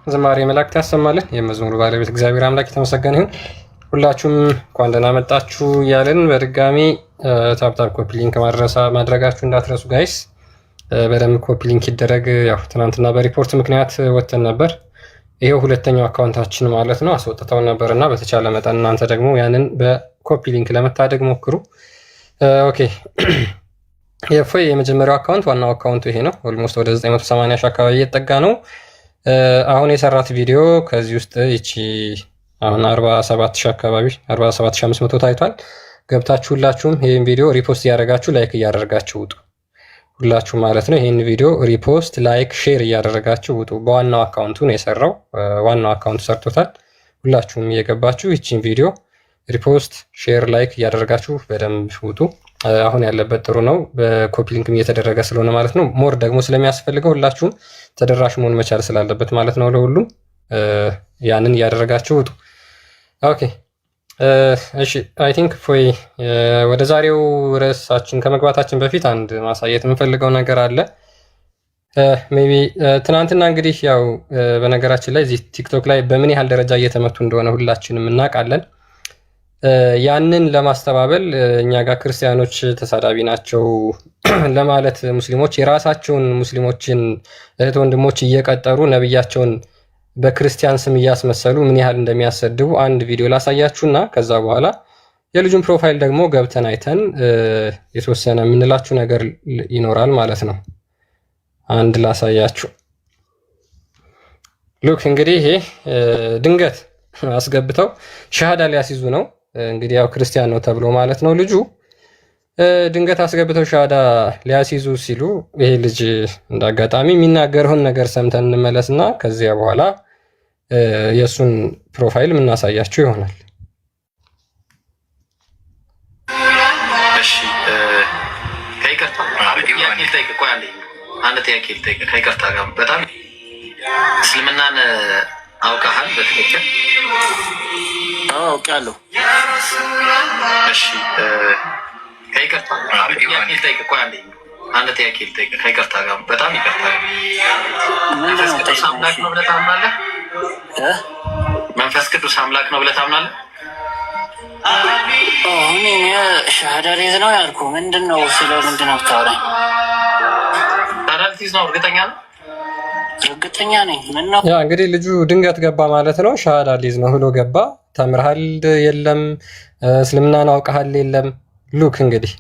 ዝማሬ መላእክት ያሰማልን። የመዝሙሩ ባለቤት እግዚአብሔር አምላክ የተመሰገነ ይሁን። ሁላችሁም እንኳን ደህና መጣችሁ እያልን በድጋሚ ታፕታፕ ኮፒ ሊንክ ማድረጋችሁ እንዳትረሱ ጋይስ። በደንብ ኮፒ ሊንክ ይደረግ። ያው ትናንትና በሪፖርት ምክንያት ወጥተን ነበር። ይሄው ሁለተኛው አካውንታችን ማለት ነው። አስወጥተው ነበርና በተቻለ መጠን እናንተ ደግሞ ያንን በኮፒ ሊንክ ለመታደግ ሞክሩ። ኦኬ የፎይ የመጀመሪያው አካውንት ዋናው አካውንቱ ይሄ ነው። ኦልሞስት ወደ 980 ሺህ አካባቢ እየተጠጋ ነው። አሁን የሰራት ቪዲዮ ከዚህ ውስጥ ይቺ አሁን 47000 አካባቢ 47500 ታይቷል። ገብታችሁ ሁላችሁም ይሄን ቪዲዮ ሪፖስት እያደረጋችሁ ላይክ እያደረጋችሁ ውጡ። ሁላችሁ ማለት ነው። ይሄን ቪዲዮ ሪፖስት፣ ላይክ፣ ሼር እያደረጋችሁ ውጡ። በዋናው አካውንቱ ነው የሰራው። ዋናው አካውንቱ ሰርቶታል። ሁላችሁም እየገባችሁ ይቺን ቪዲዮ ሪፖስት፣ ሼር፣ ላይክ እያደረጋችሁ በደንብ ውጡ። አሁን ያለበት ጥሩ ነው። በኮፒ ሊንክም እየተደረገ ስለሆነ ማለት ነው። ሞር ደግሞ ስለሚያስፈልገው ሁላችሁም ተደራሽ መሆን መቻል ስላለበት ማለት ነው ለሁሉም ያንን እያደረጋችሁ ውጡ። ኦኬ እሺ አይ ቲንክ ፎይ ወደ ዛሬው ርዕሳችን ከመግባታችን በፊት አንድ ማሳየት የምንፈልገው ነገር አለ። ሜቢ ትናንትና እንግዲህ ያው በነገራችን ላይ እዚህ ቲክቶክ ላይ በምን ያህል ደረጃ እየተመቱ እንደሆነ ሁላችንም እናውቃለን። ያንን ለማስተባበል እኛ ጋር ክርስቲያኖች ተሳዳቢ ናቸው ለማለት ሙስሊሞች የራሳቸውን ሙስሊሞችን እህት ወንድሞች እየቀጠሩ ነብያቸውን በክርስቲያን ስም እያስመሰሉ ምን ያህል እንደሚያሰድቡ አንድ ቪዲዮ ላሳያችሁና ከዛ በኋላ የልጁን ፕሮፋይል ደግሞ ገብተን አይተን የተወሰነ የምንላችሁ ነገር ይኖራል ማለት ነው። አንድ ላሳያችሁ። ሉክ እንግዲህ ይሄ ድንገት አስገብተው ሻሃዳ ሊያስይዙ ነው። እንግዲህ ያው ክርስቲያን ነው ተብሎ ማለት ነው። ልጁ ድንገት አስገብተው ሻሃዳ ሊያስይዙ ሲሉ ይሄ ልጅ እንዳጋጣሚ የሚናገረውን ነገር ሰምተን እንመለስና ከዚያ በኋላ የእሱን ፕሮፋይል የምናሳያችሁ ይሆናል። በጣም እስልምናን አውቃሃል በትክክል? አውቃለሁ። እሺ ከይቅርታ አንድ ጥያቄ ልጠይቅ ከይቅርታ ጋር በጣም ይቅርታ። መንፈስ ቅዱስ አምላክ ነው ብለህ ታምናለህ? መንፈስ ቅዱስ አምላክ ነው ብለህ ታምናለህ? እኔ ሻሃዳ ሊይዝ ነው ያልኩህ። ምንድን ነው ስለ ምንድን ነው የምታወራኝ? ሻሃዳ ልትይዝ ነው? እርግጠኛ ነው? እርግጠኛ ነኝ። ምን ነው ያ እንግዲህ ልጁ ድንገት ገባ ማለት ነው። ሻሃዳ ሊይዝ ነው ብሎ ገባ። ተምርሃል የለም፣ እስልምናን አውቀሃል የለም። ሉክ እንግዲህ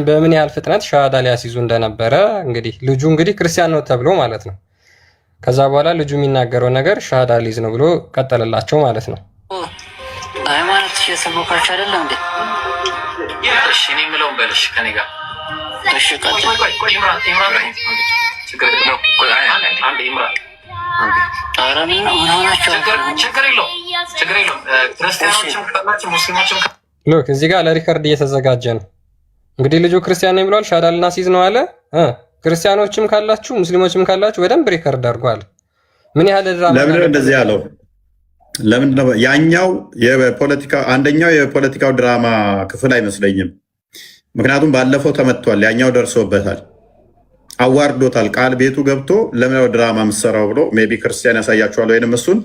በምን ያህል ፍጥነት ሻሃዳ ሊያስይዙ እንደነበረ እንግዲህ ልጁ እንግዲህ ክርስቲያን ነው ተብሎ ማለት ነው። ከዛ በኋላ ልጁ የሚናገረው ነገር ሻሃዳ ሊይዝ ነው ብሎ ቀጠለላቸው ማለት ነው። ሃይማኖት እየሰበካችሁ አይደለም እንዴ? እሺ እኔ የምለውን በልሽ ከኔ ጋር እሺ። ቀጥል። ኧረ ምን ሆናችሁ? ችግር የለውም። ክርስቲያኖችም ካላችሁ ሙስሊሞችም ሉክ እዚህ ጋር ለሪከርድ እየተዘጋጀ ነው። እንግዲህ ልጁ ክርስቲያን ነኝ ብሏል። ሻሃዳ ልናስይዝ ነው አለ። ክርስቲያኖችም ካላችሁ ሙስሊሞችም ካላችሁ በደንብ ሪከርድ አድርጓል። ምን ያህል ድራማ ለምን እንደዚህ ያለው? ለምንድን ነው ያኛው የፖለቲካ አንደኛው የፖለቲካው ድራማ ክፍል አይመስለኝም። ምክንያቱም ባለፈው ተመቷል፣ ያኛው ደርሶበታል፣ አዋርዶታል። ቃል ቤቱ ገብቶ ለምን ድራማ የምትሰራው ብሎ ሜይ ቢ ክርስቲያን ያሳያችኋል፣ ወይንም እሱን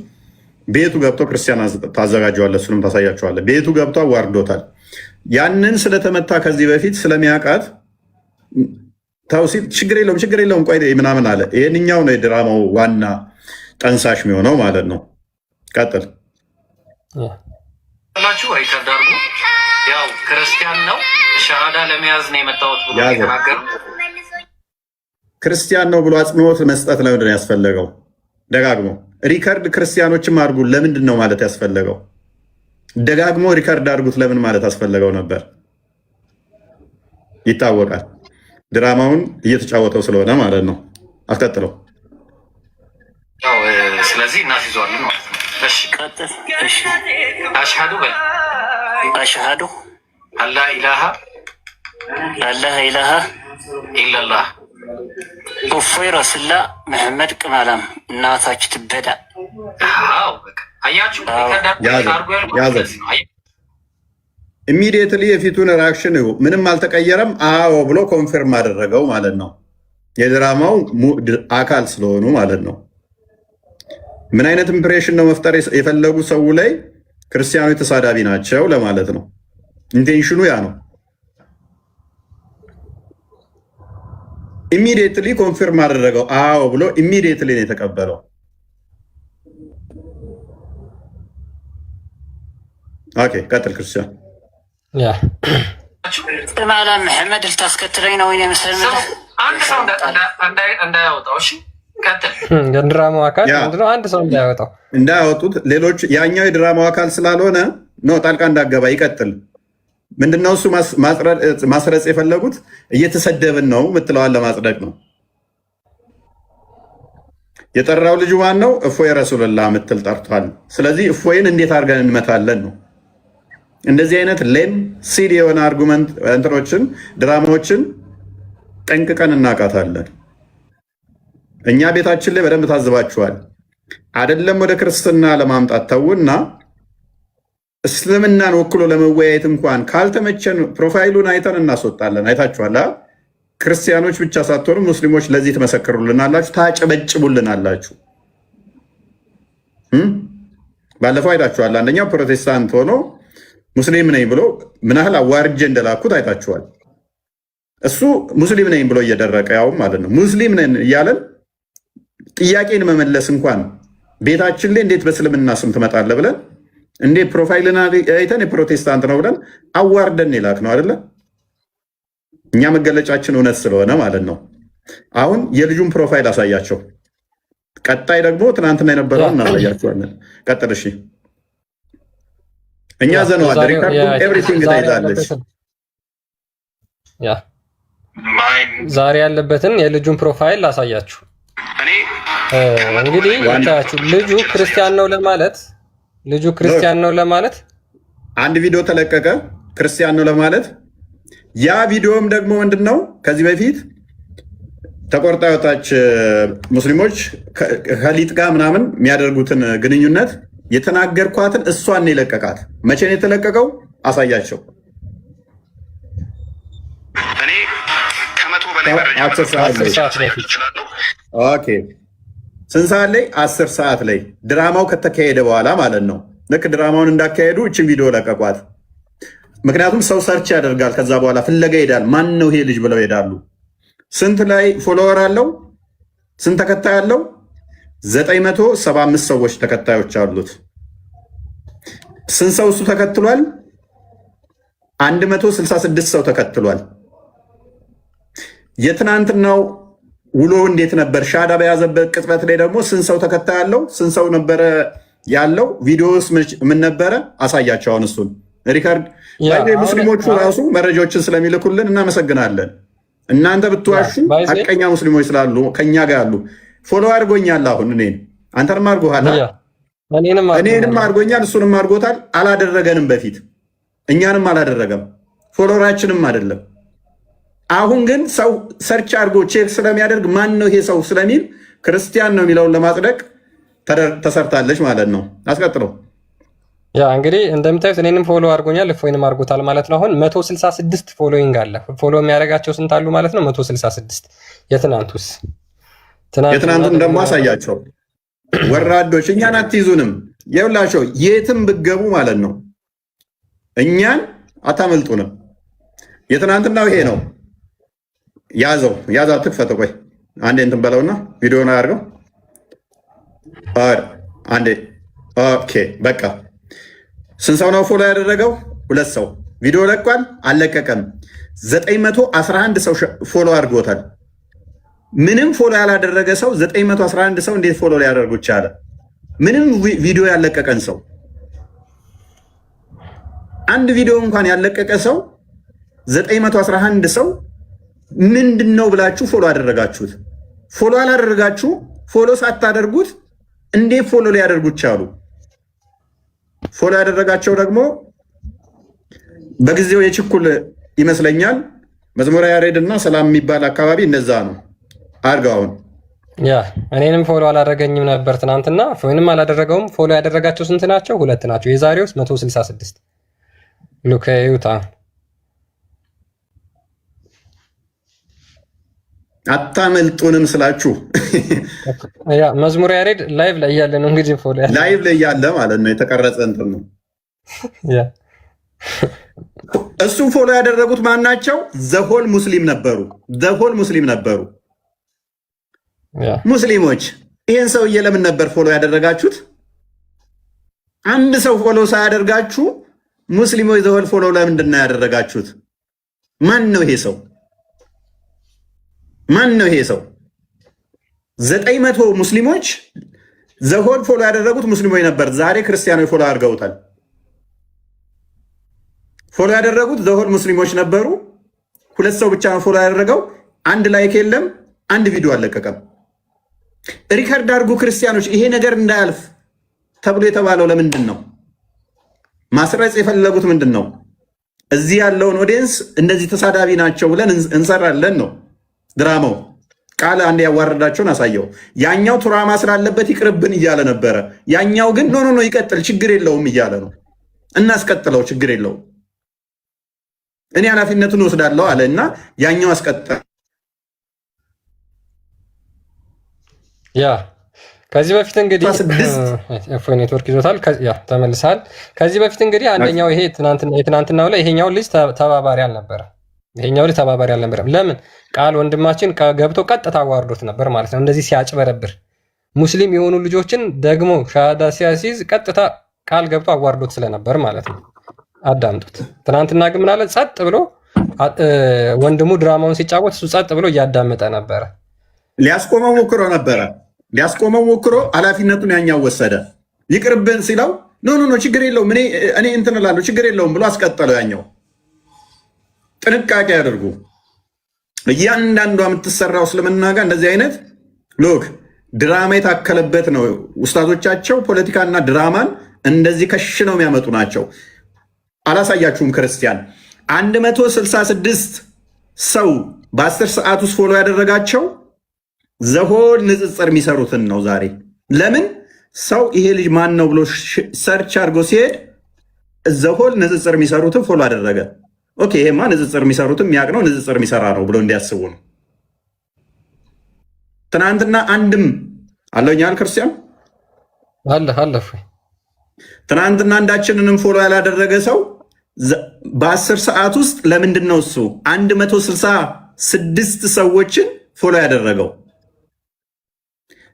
ቤቱ ገብቶ ክርስቲያን ታዘጋጀዋለህ፣ እሱንም ታሳያችኋለህ። ቤቱ ገብቶ አዋርዶታል። ያንን ስለተመታ ከዚህ በፊት ስለሚያውቃት ተውሲት ችግር የለውም ቆይ ምናምን አለ። ይህንኛው ነው የድራማው ዋና ጠንሳሽ የሚሆነው ማለት ነው። ቀጥል ላችሁ ሪከርድ አድርጉ። ያው ክርስቲያን ነው ሻሃዳ ለመያዝ ነው የመጣሁት ብሎ የተናገረው ክርስቲያን ነው ብሎ አጽንኦት መስጠት ለምንድን ነው ያስፈለገው? ደጋግሞ ሪከርድ ክርስቲያኖችም አድርጉ ለምንድን ነው ማለት ያስፈለገው? ደጋግሞ ሪከርድ አድርጉት ለምን ማለት አስፈለገው ነበር? ይታወቃል፣ ድራማውን እየተጫወተው ስለሆነ ማለት ነው። አስቀጥለው። ስለዚህ እናስይዘዋለን ማለት ነው። እሺ ቀጥል። እሺ አሽሃዱ በል። አሽሃዱ አላ ኢላሃ ኢላላህ እፎይ ረሱላ መሐመድ ቅማላም እናታችሁ ትበዳ። አያችሁ ኢሚዲየትሊ የፊቱን ሪአክሽን ምንም አልተቀየረም። አዎ ብሎ ኮንፊርም አደረገው ማለት ነው። የድራማው አካል ስለሆኑ ማለት ነው። ምን አይነት ኢምፕሬሽን ነው መፍጠር የፈለጉ ሰው ላይ ክርስቲያኖች ተሳዳቢ ናቸው ለማለት ነው። ኢንቴንሽኑ ያ ነው። ኢሚዲየትሊ ኮንፊርም አደረገው። አዎ ብሎ ኢሚዲየትሊ ነው የተቀበለው። ኦኬ ቀጥል ክርስቲያን። ያ ማላ መሐመድ ልታስከትለኝ ነው ወይ መሰለኝ። አንድ ሰው እንዳያወጣው። እሺ ቀጥል። የድራማው አካል ምንድነው? አንድ ሰው እንዳያወጡት ሌሎች ያኛው የድራማው አካል ስላልሆነ ነው ጣልቃ እንዳገባ። ይቀጥል። ምንድነው እሱ ማስረጽ የፈለጉት? እየተሰደብን ነው ምትለዋን ለማጽደቅ ነው። የጠራው ልጁ ማን ነው? እፎይ ረሱልላህ ምትል ጠርቷል። ስለዚህ እፎይን እንዴት አድርገን እንመታለን ነው። እንደዚህ አይነት ሌም ሲድ የሆነ አርጉመንት እንትኖችን ድራማዎችን ጠንቅቀን እናውቃታለን። እኛ ቤታችን ላይ በደንብ ታዝባችኋል። አይደለም ወደ ክርስትና ለማምጣት ተውና እስልምናን ወክሎ ለመወያየት እንኳን ካልተመቸን ፕሮፋይሉን አይተን እናስወጣለን። አይታችኋል። ክርስቲያኖች ብቻ ሳትሆኑ ሙስሊሞች ለዚህ ትመሰክሩልናላችሁ፣ ታጨበጭቡልናላችሁ። ባለፈው አይታችኋል። አንደኛው ፕሮቴስታንት ሆኖ ሙስሊም ነኝ ብሎ ምን ያህል አዋርጄ እንደላኩት አይታችኋል። እሱ ሙስሊም ነኝ ብሎ እየደረቀ ያውም ማለት ነው ሙስሊም ነን እያለን ጥያቄን መመለስ እንኳን ቤታችን ላይ እንዴት በእስልምና ስም ትመጣለህ ብለን እንዴት ፕሮፋይልን አይተን የፕሮቴስታንት ነው ብለን አዋርደን የላክ ነው አይደለ? እኛ መገለጫችን እውነት ስለሆነ ማለት ነው። አሁን የልጁን ፕሮፋይል አሳያቸው። ቀጣይ ደግሞ ትናንትና የነበረውን እናሳያቸዋለን። ቀጥል። እሺ እኛ ዘነዋል። ሪካርዱ ኤቭሪቲንግ ታይዛለች። ዛሬ ያለበትን የልጁን ፕሮፋይል ላሳያችሁ። እንግዲህ ልጁ ክርስቲያን ነው ለማለት አንድ ቪዲዮ ተለቀቀ። ክርስቲያን ነው ለማለት ያ ቪዲዮም ደግሞ ምንድን ነው? ከዚህ በፊት ተቆርጣ ወጣች ሙስሊሞች ከሊጥ ጋር ምናምን የሚያደርጉትን ግንኙነት የተናገርኳትን እሷን ነው የለቀቃት። መቼ ነው የተለቀቀው? አሳያቸው። እኔ ከመቶ በላይ መረጃ ኦኬ ስንት ሰዓት ላይ? 10 ሰዓት ላይ ድራማው ከተካሄደ በኋላ ማለት ነው። ልክ ድራማውን እንዳካሄዱ እችን ቪዲዮ ለቀቋት። ምክንያቱም ሰው ሰርች ያደርጋል፣ ከዛ በኋላ ፍለጋ ይሄዳል። ማን ነው ይሄ ልጅ ብለው ይሄዳሉ። ስንት ላይ ፎሎወር አለው? ስንት ተከታይ አለው? 975 ሰዎች ተከታዮች አሉት። ስንት ሰው እሱ ተከትሏል? 166 ሰው ተከትሏል። የትናንትናው ውሎ እንዴት ነበር? ሻዳ በያዘበት ቅጽበት ላይ ደግሞ ስንት ሰው ተከታይ አለው? ስንት ሰው ነበረ ያለው? ቪዲዮስ ምን ነበረ? አሳያቸው። አሁን እሱን ሪካርድ ሙስሊሞቹ ራሱ መረጃዎችን ስለሚልኩልን እናመሰግናለን። እናንተ ብትዋሹ ሀቀኛ ሙስሊሞች ስላሉ ከኛ ጋር ያሉ ፎሎ አድርጎኛል። አሁን እኔን አንተንም አድርጎሃል፣ እኔንም አድርጎኛል፣ እሱንም አድርጎታል። አላደረገንም፣ በፊት እኛንም አላደረገም፣ ፎሎወራችንም አይደለም። አሁን ግን ሰው ሰርች አድርጎ ቼክ ስለሚያደርግ ማን ነው ይሄ ሰው ስለሚል ክርስቲያን ነው የሚለውን ለማጽደቅ ተሰርታለች ማለት ነው። አስቀጥለው። ያ እንግዲህ እንደምታዩት እኔንም ፎሎ አድርጎኛል፣ እፎይንም አድርጎታል ማለት ነው። አሁን 166 ፎሎዊንግ አለ። ፎሎ የሚያደርጋቸው ስንት አሉ ማለት ነው? 166። የትናንቱን ደግሞ አሳያቸው። ወራዶች እኛን አትይዙንም። የሁላቸው የትም ብገቡ ማለት ነው እኛን አታመልጡንም። የትናንትናው ይሄ ነው። ያዘው አትክፈተው። ቆይ አንዴ እንትን በለውና ቪዲዮን አያርገው አንዴ። ኦኬ በቃ ስንት ሰው ነው ፎሎ ያደረገው? 2 ሰው። ቪዲዮ ለቋል? አልለቀቀም። 911 ሰው ፎሎ አድርጎታል። ምንም ፎሎ ያላደረገ ሰው 911 ሰው እንዴት ፎሎ ሊያደርጉ ቻለ? ምንም ቪዲዮ ያለቀቀን ሰው አንድ ቪዲዮ እንኳን ያለቀቀ ሰው 911 ሰው ምንድን ነው ብላችሁ ፎሎ አደረጋችሁት? ፎሎ አላደረጋችሁ። ፎሎ ሳታደርጉት እንዴት ፎሎ ሊያደርጉት ቻሉ? ፎሎ ያደረጋቸው ደግሞ በጊዜው የችኩል ይመስለኛል። መዝሙረ ያሬድ እና ሰላም የሚባል አካባቢ እንደዛ ነው አድርገው። አሁን ያ እኔንም ፎሎ አላደረገኝም ነበር ትናንትና፣ ወይንም አላደረገውም። ፎሎ ያደረጋቸው ስንት ናቸው? 2 ናቸው። የዛሬውስ 166 ሉክ ዩታ አታመልጡንም ስላችሁ ያ መዝሙር ያሬድ ላይቭ ላይ ያለ ነው እንግዲህ ፎሎ ያለ ላይቭ ላይ ያለ ማለት ነው። የተቀረጸ እንትን ነው። ያ እሱም ፎሎ ያደረጉት ማናቸው? ዘሆል ሙስሊም ነበሩ። ዘሆል ሙስሊም ነበሩ። ያ ሙስሊሞች ይሄን ሰውዬ ለምን ነበር ፎሎ ያደረጋችሁት? አንድ ሰው ፎሎ ሳያደርጋችሁ ሙስሊሞች ዘሆል ፎሎ ለምንድን ነው ያደረጋችሁት? ማን ነው ይሄ ሰው? ማን ነው ይሄ ሰው? 900 ሙስሊሞች ዘሆል ፎሎ ያደረጉት ሙስሊሞች ነበር። ዛሬ ክርስቲያኖች ፎሎ አድርገውታል። ፎሎ ያደረጉት ዘሆል ሙስሊሞች ነበሩ። 2 ሰው ብቻ ነው ፎሎ ያደረገው። አንድ ላይክ የለም፣ አንድ ቪዲዮ አልለቀቀም። ሪከርድ አድርጉ ክርስቲያኖች። ይሄ ነገር እንዳያልፍ ተብሎ የተባለው ለምንድን ነው? ማስረጽ የፈለጉት ምንድን ነው? እዚህ ያለውን ኦዲየንስ እንደዚህ ተሳዳቢ ናቸው ብለን እንሰራለን ነው ድራማው። ቃል አንድ ያዋረዳቸውን አሳየው። ያኛው ትራማ ስላለበት ይቅርብን እያለ ነበረ። ያኛው ግን ኖ ኖ ኖ ይቀጥል ችግር የለውም እያለ ነው። እናስቀጥለው ችግር የለውም እኔ ኃላፊነቱን ወስዳለሁ አለ እና ያኛው አስቀጠለ። ያ ከዚህ በፊት እንግዲህ ኤፍኦ ኔትወርክ ይዞታል። ያ ተመልሳል። ከዚህ በፊት እንግዲህ አንደኛው ይሄ የትናንትናው ላይ ይሄኛው ልጅ ተባባሪ አልነበረም። ለምን ቃል ወንድማችን ገብቶ ቀጥታ አዋርዶት ነበር ማለት ነው። እንደዚህ ሲያጭበረብር ሙስሊም የሆኑ ልጆችን ደግሞ ሻሃዳ ሲያሲዝ ቀጥታ ቃል ገብቶ አዋርዶት ስለነበር ማለት ነው። አዳምጡት። ትናንትና ግን ምን አለ? ጸጥ ብሎ ወንድሙ ድራማውን ሲጫወት እሱ ጸጥ ብሎ እያዳመጠ ነበረ። ሊያስቆመው ሞክሮ ኃላፊነቱን ያኛው ወሰደ። ይቅርብን ሲለው ኖ ኖ ኖ ችግር የለውም እኔ እንትን እላለሁ ችግር የለውም ብሎ አስቀጠለው ያኛው። ጥንቃቄ ያደርጉ። እያንዳንዷ የምትሰራው እስልምና ጋር እንደዚህ አይነት ሎክ ድራማ የታከለበት ነው። ኡስታዞቻቸው ፖለቲካና ድራማን እንደዚህ ከሽነው የሚያመጡ ናቸው። አላሳያችሁም? ክርስቲያን 166 ሰው በ10 ሰዓት ውስጥ ፎሎ ያደረጋቸው ዘሆል ንጽጽር የሚሰሩትን ነው ዛሬ። ለምን ሰው ይሄ ልጅ ማን ነው ብሎ ሰርች አድርጎ ሲሄድ ዘሆል ንጽጽር የሚሰሩትን ፎሎ አደረገ። ኦኬ ይሄማ ንጽጽር የሚሰሩትን የሚያውቅ ነው፣ ንጽጽር የሚሰራ ነው ብሎ እንዲያስቡ ነው። ትናንትና አንድም አለኛል ክርስቲያን አለ ትናንትና አንዳችንንም ፎሎ ያላደረገ ሰው በ10 ሰዓት ውስጥ ለምንድን ነው እሱ 166 ሰዎችን ፎሎ ያደረገው?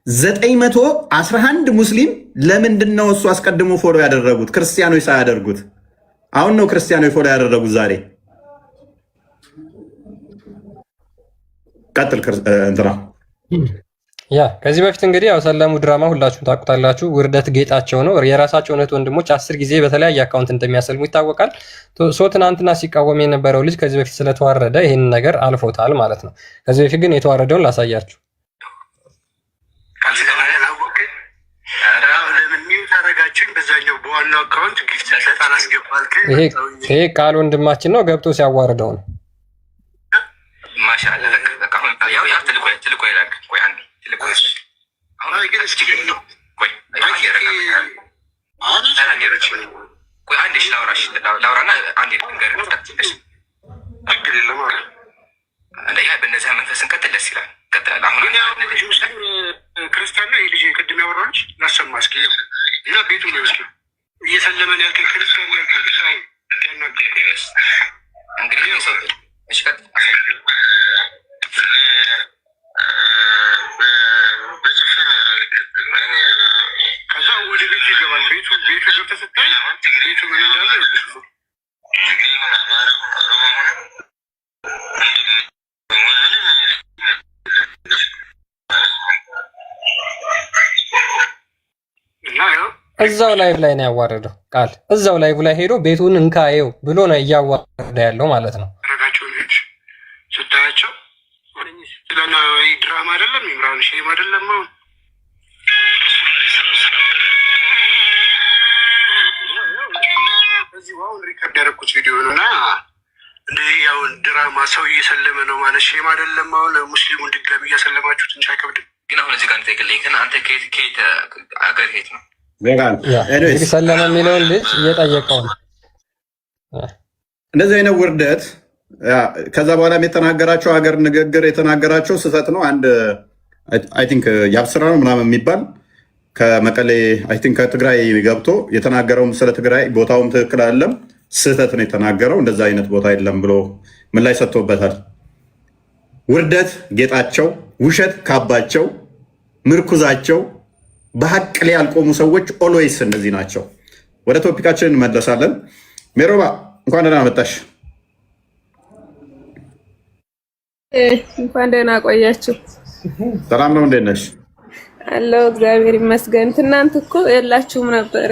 911 ሙስሊም ለምንድን ነው እሱ አስቀድሞ ፎሎ ያደረጉት? ክርስቲያኖች ሳያደርጉት። አሁን ነው ክርስቲያኖች ፎሎ ያደረጉት ዛሬ። ቀጥል እንትና ያ ከዚህ በፊት እንግዲህ ያው ሰለሙ ድራማ ሁላችሁም ታውቁታላችሁ። ውርደት ጌጣቸው ነው። የራሳቸው እውነት ወንድሞች 10 ጊዜ በተለያየ አካውንት እንደሚያሰልሙ ይታወቃል። ትናንትና ሲቃወም የነበረው ልጅ ከዚህ በፊት ስለተዋረደ ይህን ነገር አልፎታል ማለት ነው። ከዚህ በፊት ግን የተዋረደውን ላሳያችሁ። ይሄ ቃል ወንድማችን ነው ገብቶ ሲያዋርደው ነው። በነዚያ መንፈስን ቀጥል ደስ ይላል። ክርስቲያን ነው ልጅ ቅድም ያወራች ላሰማ እስኪ እና ቤቱ ነው እስኪ እየሰለመን ያልከኝ ክርስቲያን ያልከኝ እንግዲህ ከዛ ወደ ቤቱ ይገባል። ቤቱ ገብተህ ስታይ ቤቱ ምን እንዳለ እዛው ላይቭ ላይ ነው ያዋረደው። ቃል እዛው ላይቭ ላይ ሄዶ ቤቱን እንካየው ብሎ ነው እያዋረደ ያለው ማለት ነው። ስታያቸው ስለና ድራማ አይደለም፣ ኢምራን ሼም አይደለም። አሁን ሪከርድ ያደረኩት ቪዲዮ ነው እና እንደዚህ አሁን ድራማ ሰው እየሰለመ ነው ማለት ሼም አይደለም። አሁን ሙስሊሙን ድጋሚ እያሰለማችሁ ትንሽ አይከብድም? ግን አሁን እዚህ ጋር ንጠቅልኝ ግን አንተ ከየት አገር ሄት ነው ሰለመ የሚለውን ልጅ እየጠየቀው ነው። እንደዚህ አይነት ውርደት ከዛ በኋላም የተናገራቸው ሀገር ንግግር የተናገራቸው ስህተት ነው። አንድ አይ ቲንክ የአብስራ ነው ምናምን የሚባል ከመቀሌ አይ ቲንክ ከትግራይ ገብቶ የተናገረውም ስለ ትግራይ ቦታውም ትክክል አይደለም፣ ስህተት ነው የተናገረው፣ እንደዛ አይነት ቦታ የለም ብሎ ምን ላይ ሰጥቶበታል። ውርደት ጌጣቸው፣ ውሸት ካባቸው፣ ምርኩዛቸው፣ በሀቅ ላይ ያልቆሙ ሰዎች ኦልዌይስ እነዚህ ናቸው። ወደ ቶፒካችን እንመለሳለን። ሜሮባ እንኳን ደህና መጣሽ። እንኳን ደህና ቆያችሁ። ሰላም ነው፣ እንዴት ነሽ? አለሁ እግዚአብሔር ይመስገን። ትናንት እኮ የላችሁም ነበር።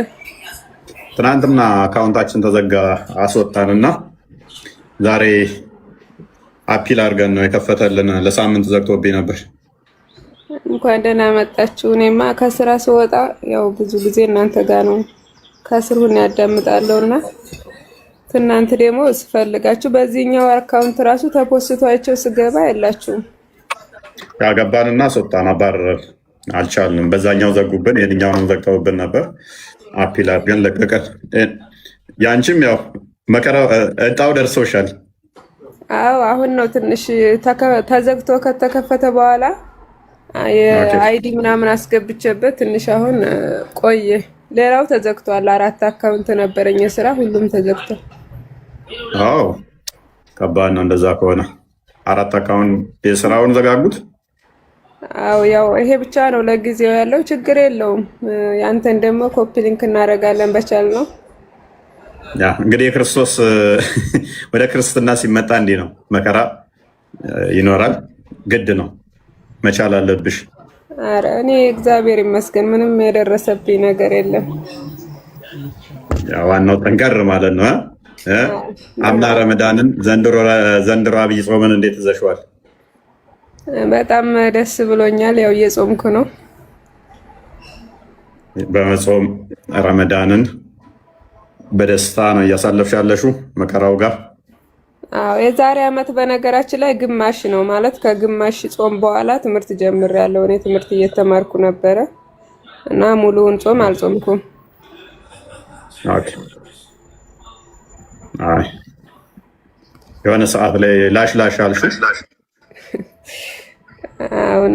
ትናንትና አካውንታችን ተዘጋ አስወጣንና ዛሬ አፒል አድርገን ነው የከፈተልን። ለሳምንት ዘግቶብኝ ነበር። እንኳን ደህና መጣችሁ። እኔማ ከስራ ስወጣ ያው ብዙ ጊዜ እናንተ ጋር ነው ከስር ሁን ያዳምጣለሁና ትናንት ደግሞ ስፈልጋችሁ በዚህኛው አካውንት ራሱ ተፖስቷቸው ስገባ የላችሁም። ያገባንና አስወጣን፣ አባረርን፣ አልቻልንም። በዛኛው ዘጉብን፣ የኛውንም ዘግተውብን ነበር። አፒል አድርገን ለቀቀን። ያንቺም ያው መከራው እጣው ደርሶሻል። አዎ አሁን ነው ትንሽ ተዘግቶ ከተከፈተ በኋላ የአይዲ ምናምን አስገብቼበት ትንሽ አሁን ቆየ። ሌላው ተዘግቷል። 4 አካውንት ነበረኝ የስራ፣ ሁሉም ተዘግቷል። አዎ ከባድ ነው እንደዛ ከሆነ። 4 አካውንት የስራውን ዘጋጉት። አዎ ያው ይሄ ብቻ ነው ለጊዜው ያለው፣ ችግር የለውም። ያንተን ደግሞ ኮፒ ሊንክ እናደርጋለን በቻል ነው። ያ እንግዲህ የክርስቶስ ወደ ክርስትና ሲመጣ እንዲህ ነው፣ መከራ ይኖራል፣ ግድ ነው፣ መቻል አለብሽ። አረ እኔ እግዚአብሔር ይመስገን ምንም የደረሰብኝ ነገር የለም። ያ ዋናው ጠንከር ማለት ነው። አምና ረመዳንን ዘንድሮ አብይ ጾምን እንዴት ይዘሽዋል? በጣም ደስ ብሎኛል። ያው እየጾምኩ ነው። በመጾም ረመዳንን በደስታ ነው እያሳለፍሽ ያለሽው መከራው ጋር? አዎ የዛሬ ዓመት በነገራችን ላይ ግማሽ ነው ማለት ከግማሽ ጾም በኋላ ትምህርት ጀምሬያለሁ። እኔ ትምህርት እየተማርኩ ነበረ እና ሙሉውን ጾም አልጾምኩም። ኦኬ። አይ የሆነ ሰዓት ላይ ላሽ አልሽው? አሁን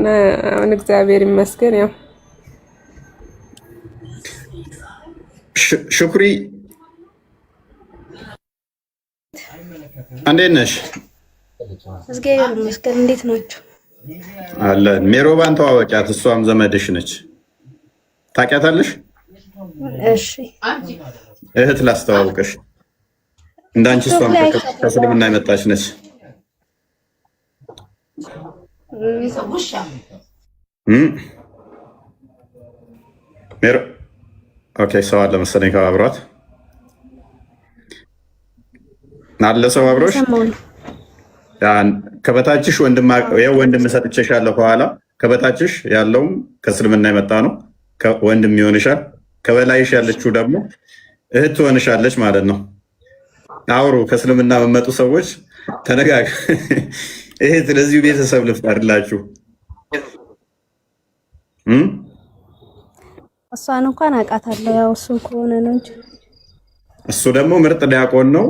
እግዚአብሔር ይመስገን። ያው ሽኩሪ እንዴት ነሽ? እግዚአብሔር ይመስገን። እንዴት ናችሁ? አለን። ሜሮባን ተዋወቂያት፣ እሷም ዘመድሽ ነች። ታውቂያታለሽ? እሺ እህት ላስተዋውቅሽ። እንዳንቺ እሷም ከእስልምና የመጣች ነች። ኦኬ ሰው አለ መሰለኝ ከአብሯት አለ ሰው አብሮሽ። ከበታችሽ ወንድም ሰጥቼሻለሁ ከኋላ። ከበታችሽ ያለውም ከእስልምና የመጣ ነው፣ ወንድም ይሆንሻል። ከበላይሽ ያለችው ደግሞ እህት ትሆንሻለች ማለት ነው። አውሩ ከእስልምና በመጡ ሰዎች ተነጋግ ይሄ ስለዚሁ ቤተሰብ ልፍጠርላችሁ። እሷን እንኳን አውቃታለሁ። ያው እሱ ከሆነ ነው እንጂ እሱ ደግሞ ምርጥ ዲያቆን ነው።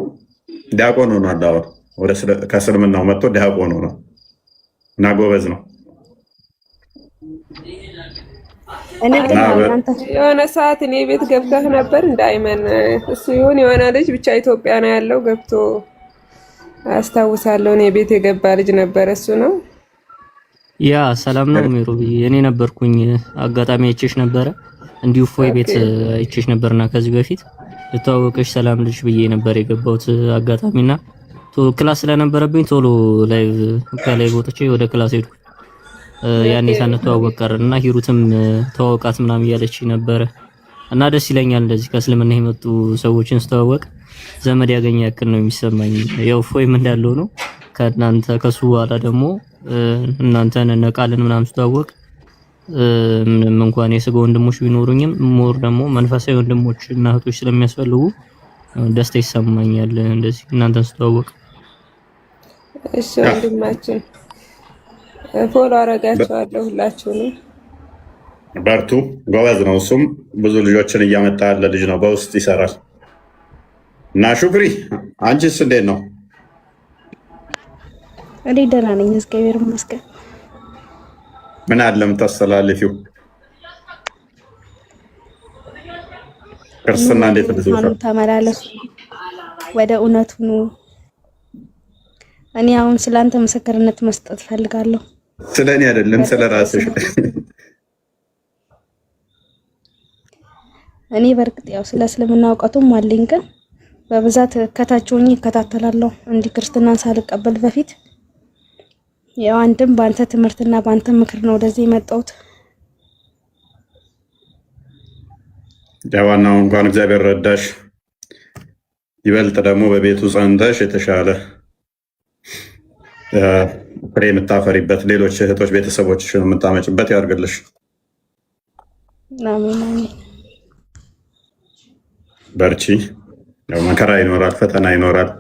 ዲያቆን ሆኗል። አሁን ወደ ከእስልምናው መጥቶ ዲያቆን ሆኗል እና ጎበዝ ነው። የሆነ ሰዓት እኔ ቤት ገብተህ ነበር እንዳይመን እሱ ይሁን የሆነ ልጅ ብቻ ኢትዮጵያ ነው ያለው ገብቶ አስታውሳለሁ። እኔ ቤት የገባ ልጅ ነበር። እሱ ነው። ያ ሰላም ነው ሜሮ ብዬ እኔ ነበርኩኝ። አጋጣሚ አይቼሽ ነበረ እንዲሁ ፎይ ቤት አይቼሽ ነበርና ከዚህ በፊት ልተዋወቅሽ ሰላም ልጅ ብዬ ነበር የገባሁት። አጋጣሚና ክላስ ስለነበረብኝ ቶሎ ላይቭ ከላይ ወጥቼ ወደ ክላስ ሄድኩ። ያኔ ሳንተዋወቅ ቀርና ሂሩትም ተዋወቃት ምናምን እያለች ነበረ እና ደስ ይለኛል እንደዚህ ከእስልምና የመጡ ሰዎችን ስተዋወቅ ዘመድ ያገኘ ያክል ነው የሚሰማኝ። ያው ፎይም እንዳለው ነው። ከእናንተ ከሱ በኋላ ደግሞ እናንተን ነቃልን ምናምን ስተዋወቅ ምንም እንኳን የስጋ ወንድሞች ቢኖሩኝም ሞር ደግሞ መንፈሳዊ ወንድሞች እና እህቶች ስለሚያስፈልጉ ደስታ ይሰማኛል እንደዚህ እናንተን ስተዋወቅ። እሺ ወንድማችን ፎሎ አረጋችኋለሁ ሁላችሁንም። በርቱ፣ ጎበዝ ነው። እሱም ብዙ ልጆችን እያመጣ ያለ ልጅ ነው። በውስጥ ይሰራል እና ሹክሪ አንቺስ እንዴት ነው? እኔ ደህና ነኝ፣ እግዚአብሔር ይመስገን። ምን አለ የምታስተላልፊው? ክርስትና እንዴት ነው? ተመላለሱ፣ ወደ እውነቱ ነው። እኔ አሁን ስላንተ ምስክርነት መስጠት ፈልጋለሁ። ስለኔ አይደለም ስለራስሽ። እኔ በርግጥ ያው ስለ እስልምና እውቀቱም አለኝ፣ ግን በብዛት ከታች ሆኜ እከታተላለሁ። እንዲህ ክርስትናን ሳልቀበል በፊት ያው አንድም በአንተ ትምህርትና በአንተ ምክር ነው ወደዚህ የመጣሁት። ዋናው እንኳን እግዚአብሔር ረዳሽ፣ ይበልጥ ደግሞ በቤቱ ጸንተሽ የተሻለ ፍሬ የምታፈሪበት ሌሎች እህቶች ቤተሰቦችሽን የምታመጭበት ያድርግልሽ። አሜን አሜን። በርቺ። ያው መከራ ይኖራል፣ ፈተና ይኖራል።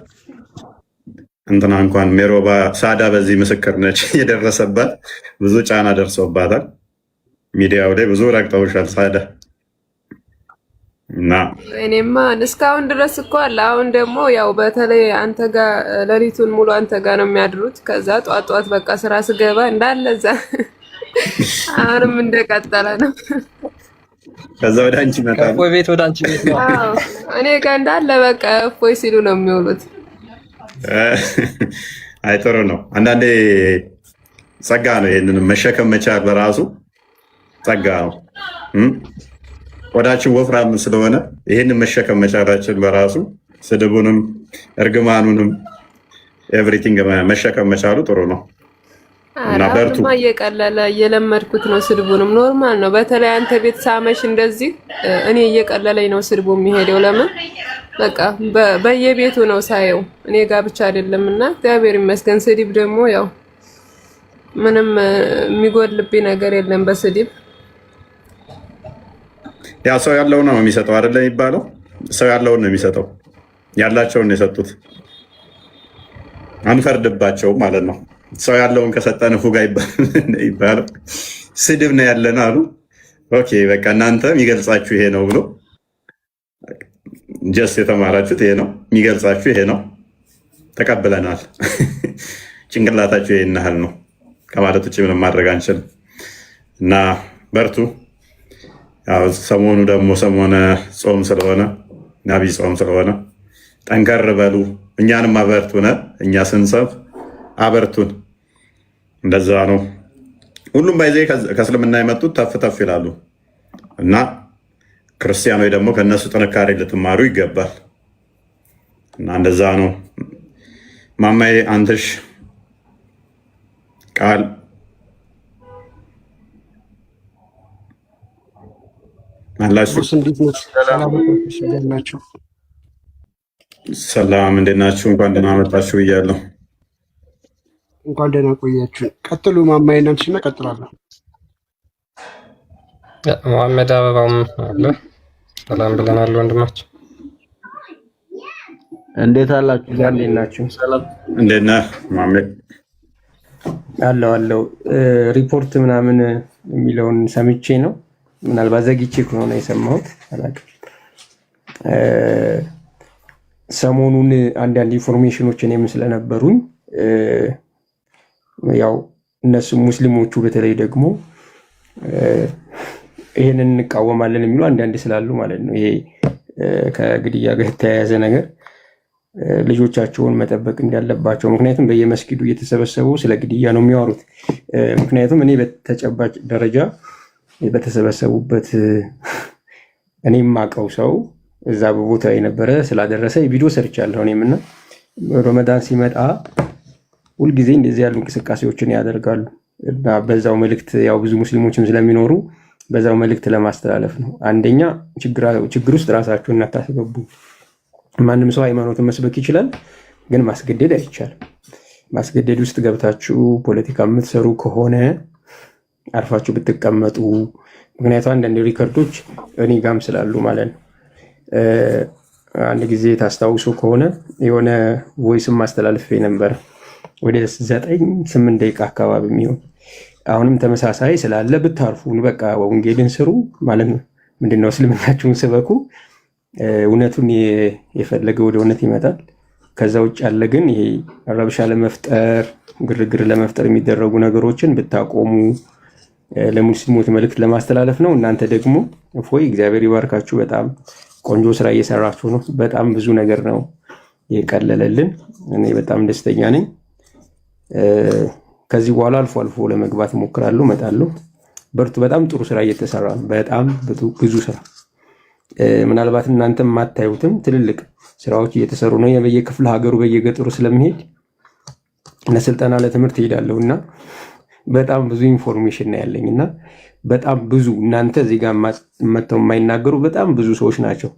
እንትና እንኳን ሜሮባ ሳዳ በዚህ ምስክር ነች። የደረሰባት ብዙ ጫና ደርሶባታል። ሚዲያው ላይ ብዙ ረግጠውሻል ሳዳ እና እኔማ እስካሁን ድረስ እኮ አለ። አሁን ደግሞ ያው በተለይ አንተ ጋር ሌሊቱን ሙሉ አንተ ጋር ነው የሚያድሩት። ከዛ ጧት በቃ ስራ ስገባ እንዳለ እዛ አሁንም እንደቀጠለ ነው። ከዛ ወደ አንቺ መጣ ወይ ቤት ወደ አንቺ ቤት ነው። አዎ እኔ ጋር እንዳለ በቃ እፎይ ሲሉ ነው የሚውሉት። አይ ጥሩ ነው። አንዳንዴ ጸጋ ነው። ይሄንን መሸከም መቻል በራሱ ጸጋ ነው። ወዳችን ወፍራም ስለሆነ ይሄንን መሸከም መቻላችን በራሱ ስድቡንም እርግማኑንም ኤቭሪቲንግ መሸከም መቻሉ ጥሩ ነው እና በርቱ። እየቀለለ እየለመድኩት ነው። ስድቡንም ኖርማል ነው። በተለይ አንተ ቤት ሳመሽ እንደዚህ እኔ እየቀለለኝ ነው ስድቡ የሚሄደው። ለምን በቃ በየቤቱ ነው ሳየው፣ እኔ ጋር ብቻ አይደለም እና እግዚአብሔር ይመስገን። ስድብ ደግሞ ያው ምንም የሚጎልብኝ ነገር የለም በስድብ። ያ ሰው ያለው ነው የሚሰጠው አይደለ የሚባለው። ሰው ያለውን ነው የሚሰጠው። ያላቸውን ነው የሰጡት። አንፈርድባቸውም ማለት ነው። ሰው ያለውን ከሰጠን ሁጋ ይባላል። ስድብ ነው ያለን አሉ። ኦኬ በቃ እናንተ የሚገልጻችሁ ይሄ ነው ብሎ ጀስ የተማራችሁት ይሄ ነው የሚገልጻችሁ ይሄ ነው ተቀብለናል። ጭንቅላታችሁ ይሄን ያህል ነው ከማለት ውጭ ምንም ማድረግ አንችልም እና በርቱ። ሰሞኑ ደግሞ ሰሞነ ጾም ስለሆነ አብይ ጾም ስለሆነ ጠንከር በሉ። እኛንም አበርቱን። እኛ ስንሰብ አበርቱን። እንደዛ ነው። ሁሉም ባይዜ ከእስልምና የመጡት ተፍ ተፍ ይላሉ እና ክርስቲያኖች ደግሞ ከእነሱ ጥንካሬ ልትማሩ ይገባል እና እንደዛ ነው። ማማዬ አንተሽ ቃል አላችሁ? ሰላም እንዴት ናችሁ? እንኳን ደህና መጣችሁ ብያለሁ። እንኳን ደህና ቆያችሁ። ቀጥሉ ማማዬ እናንተሽና ቀጥላለሁ። መሐመድ አበባውም አለ። ሰላም ብለናል ወንድማችን። እንዴት አላችሁ? እንዴት ናችሁ? ሰላም እንዴት ነህ መሐመድ? አለው ሪፖርት ምናምን የሚለውን ሰምቼ ነው። ምናልባት ዘግቼ ከሆነ የሰማሁት አላውቅም። ሰሞኑን አንዳንድ ኢንፎርሜሽኖች እኔም ስለነበሩኝ ያው እነሱ ሙስሊሞቹ በተለይ ደግሞ ይሄንን እንቃወማለን የሚሉ አንዳንድ ስላሉ ማለት ነው። ይሄ ከግድያ ጋር የተያያዘ ነገር ልጆቻቸውን መጠበቅ እንዳለባቸው፣ ምክንያቱም በየመስጊዱ እየተሰበሰቡ ስለ ግድያ ነው የሚያወሩት። ምክንያቱም እኔ በተጨባጭ ደረጃ በተሰበሰቡበት እኔ የማውቀው ሰው እዛ በቦታ የነበረ ስላደረሰ ቪዲዮ ሰርቻለሁ። እኔም እና ረመዳን ሲመጣ ሁልጊዜ እንደዚህ ያሉ እንቅስቃሴዎችን ያደርጋሉ እና በዛው መልእክት ያው ብዙ ሙስሊሞችም ስለሚኖሩ በዛው መልእክት ለማስተላለፍ ነው። አንደኛ ችግር ውስጥ ራሳችሁን እናታስገቡ። ማንም ሰው ሃይማኖትን መስበክ ይችላል፣ ግን ማስገደድ አይቻልም። ማስገደድ ውስጥ ገብታችሁ ፖለቲካ የምትሰሩ ከሆነ አርፋችሁ ብትቀመጡ። ምክንያቱም አንዳንድ ሪከርዶች እኔ ጋም ስላሉ ማለት ነው። አንድ ጊዜ ታስታውሱ ከሆነ የሆነ ቮይስም ማስተላለፍ ነበር ወደ 9-8 ደቂቃ አካባቢ የሚሆን። አሁንም ተመሳሳይ ስላለ ብታርፉን በቃ ወንጌልን ስሩ ማለት ነው። ምንድነው እስልምናችሁን ስበኩ። እውነቱን የፈለገ ወደ እውነት ይመጣል። ከዛ ውጭ ያለ ግን ይሄ ረብሻ ለመፍጠር ግርግር ለመፍጠር የሚደረጉ ነገሮችን ብታቆሙ ለሙስሊሞች መልእክት ለማስተላለፍ ነው። እናንተ ደግሞ እፎይ እግዚአብሔር ይባርካችሁ። በጣም ቆንጆ ስራ እየሰራችሁ ነው። በጣም ብዙ ነገር ነው የቀለለልን። እኔ በጣም ደስተኛ ነኝ። ከዚህ በኋላ አልፎ አልፎ ለመግባት እሞክራለሁ፣ እመጣለሁ። በርቱ። በጣም ጥሩ ስራ እየተሰራ ነው። በጣም ብዙ ስራ ምናልባት እናንተ ማታዩትም ትልልቅ ስራዎች እየተሰሩ ነው። በየክፍለ ሀገሩ በየገጠሩ ስለሚሄድ ለስልጠና ለትምህርት እሄዳለሁ እና በጣም ብዙ ኢንፎርሜሽን ነው ያለኝ እና በጣም ብዙ እናንተ እዚህ ጋር መጥተው የማይናገሩ በጣም ብዙ ሰዎች ናቸው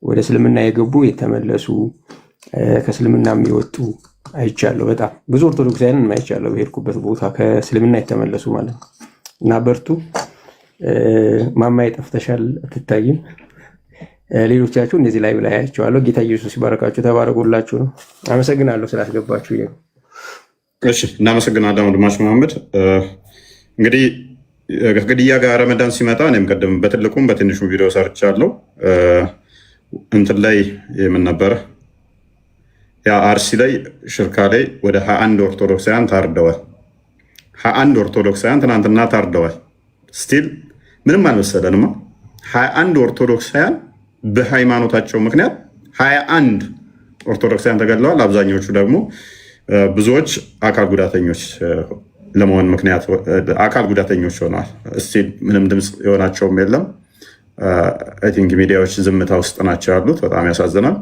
ወደ እስልምና የገቡ የተመለሱ ከእስልምና የሚወጡ አይቻለሁ። በጣም ብዙ ኦርቶዶክሳውያንን አይቻለሁ በሄድኩበት ቦታ ከእስልምና የተመለሱ ማለት ነው። እና በርቱ። ማማዬ ጠፍተሻል አትታይም። ሌሎቻችሁ እንደዚህ ላይ ብላ ያያቸዋለሁ። ጌታ ኢየሱስ ይባረካችሁ። ተባረኩላችሁ ነው። አመሰግናለሁ ስላስገባችሁ። እሺ እናመሰግናለን ወንድማችን መሐመድ። እንግዲህ ከግድያ ጋር ረመዳን ሲመጣ እኔም ቀደም በትልቁም በትንሹ ቪዲዮ ሰርቻለሁ። እንትን ላይ የምን ነበረ ያ አርሲ ላይ ሽርካ ላይ ወደ 21 ኦርቶዶክሳውያን ታርደዋል። 21 ኦርቶዶክሳውያን ትናንትና ታርደዋል። ስቲል ምንም አልመሰለንማ። 21 ኦርቶዶክሳውያን በሃይማኖታቸው ምክንያት 21 ኦርቶዶክሳውያን ተገድለዋል። አብዛኞቹ ደግሞ ብዙዎች አካል ጉዳተኞች ለመሆን ምክንያት አካል ጉዳተኞች ሆነዋል። ስቲል ምንም ድምፅ የሆናቸውም የለም። አይ ቲንክ ሚዲያዎች ዝምታ ውስጥ ናቸው ያሉት። በጣም ያሳዝናል።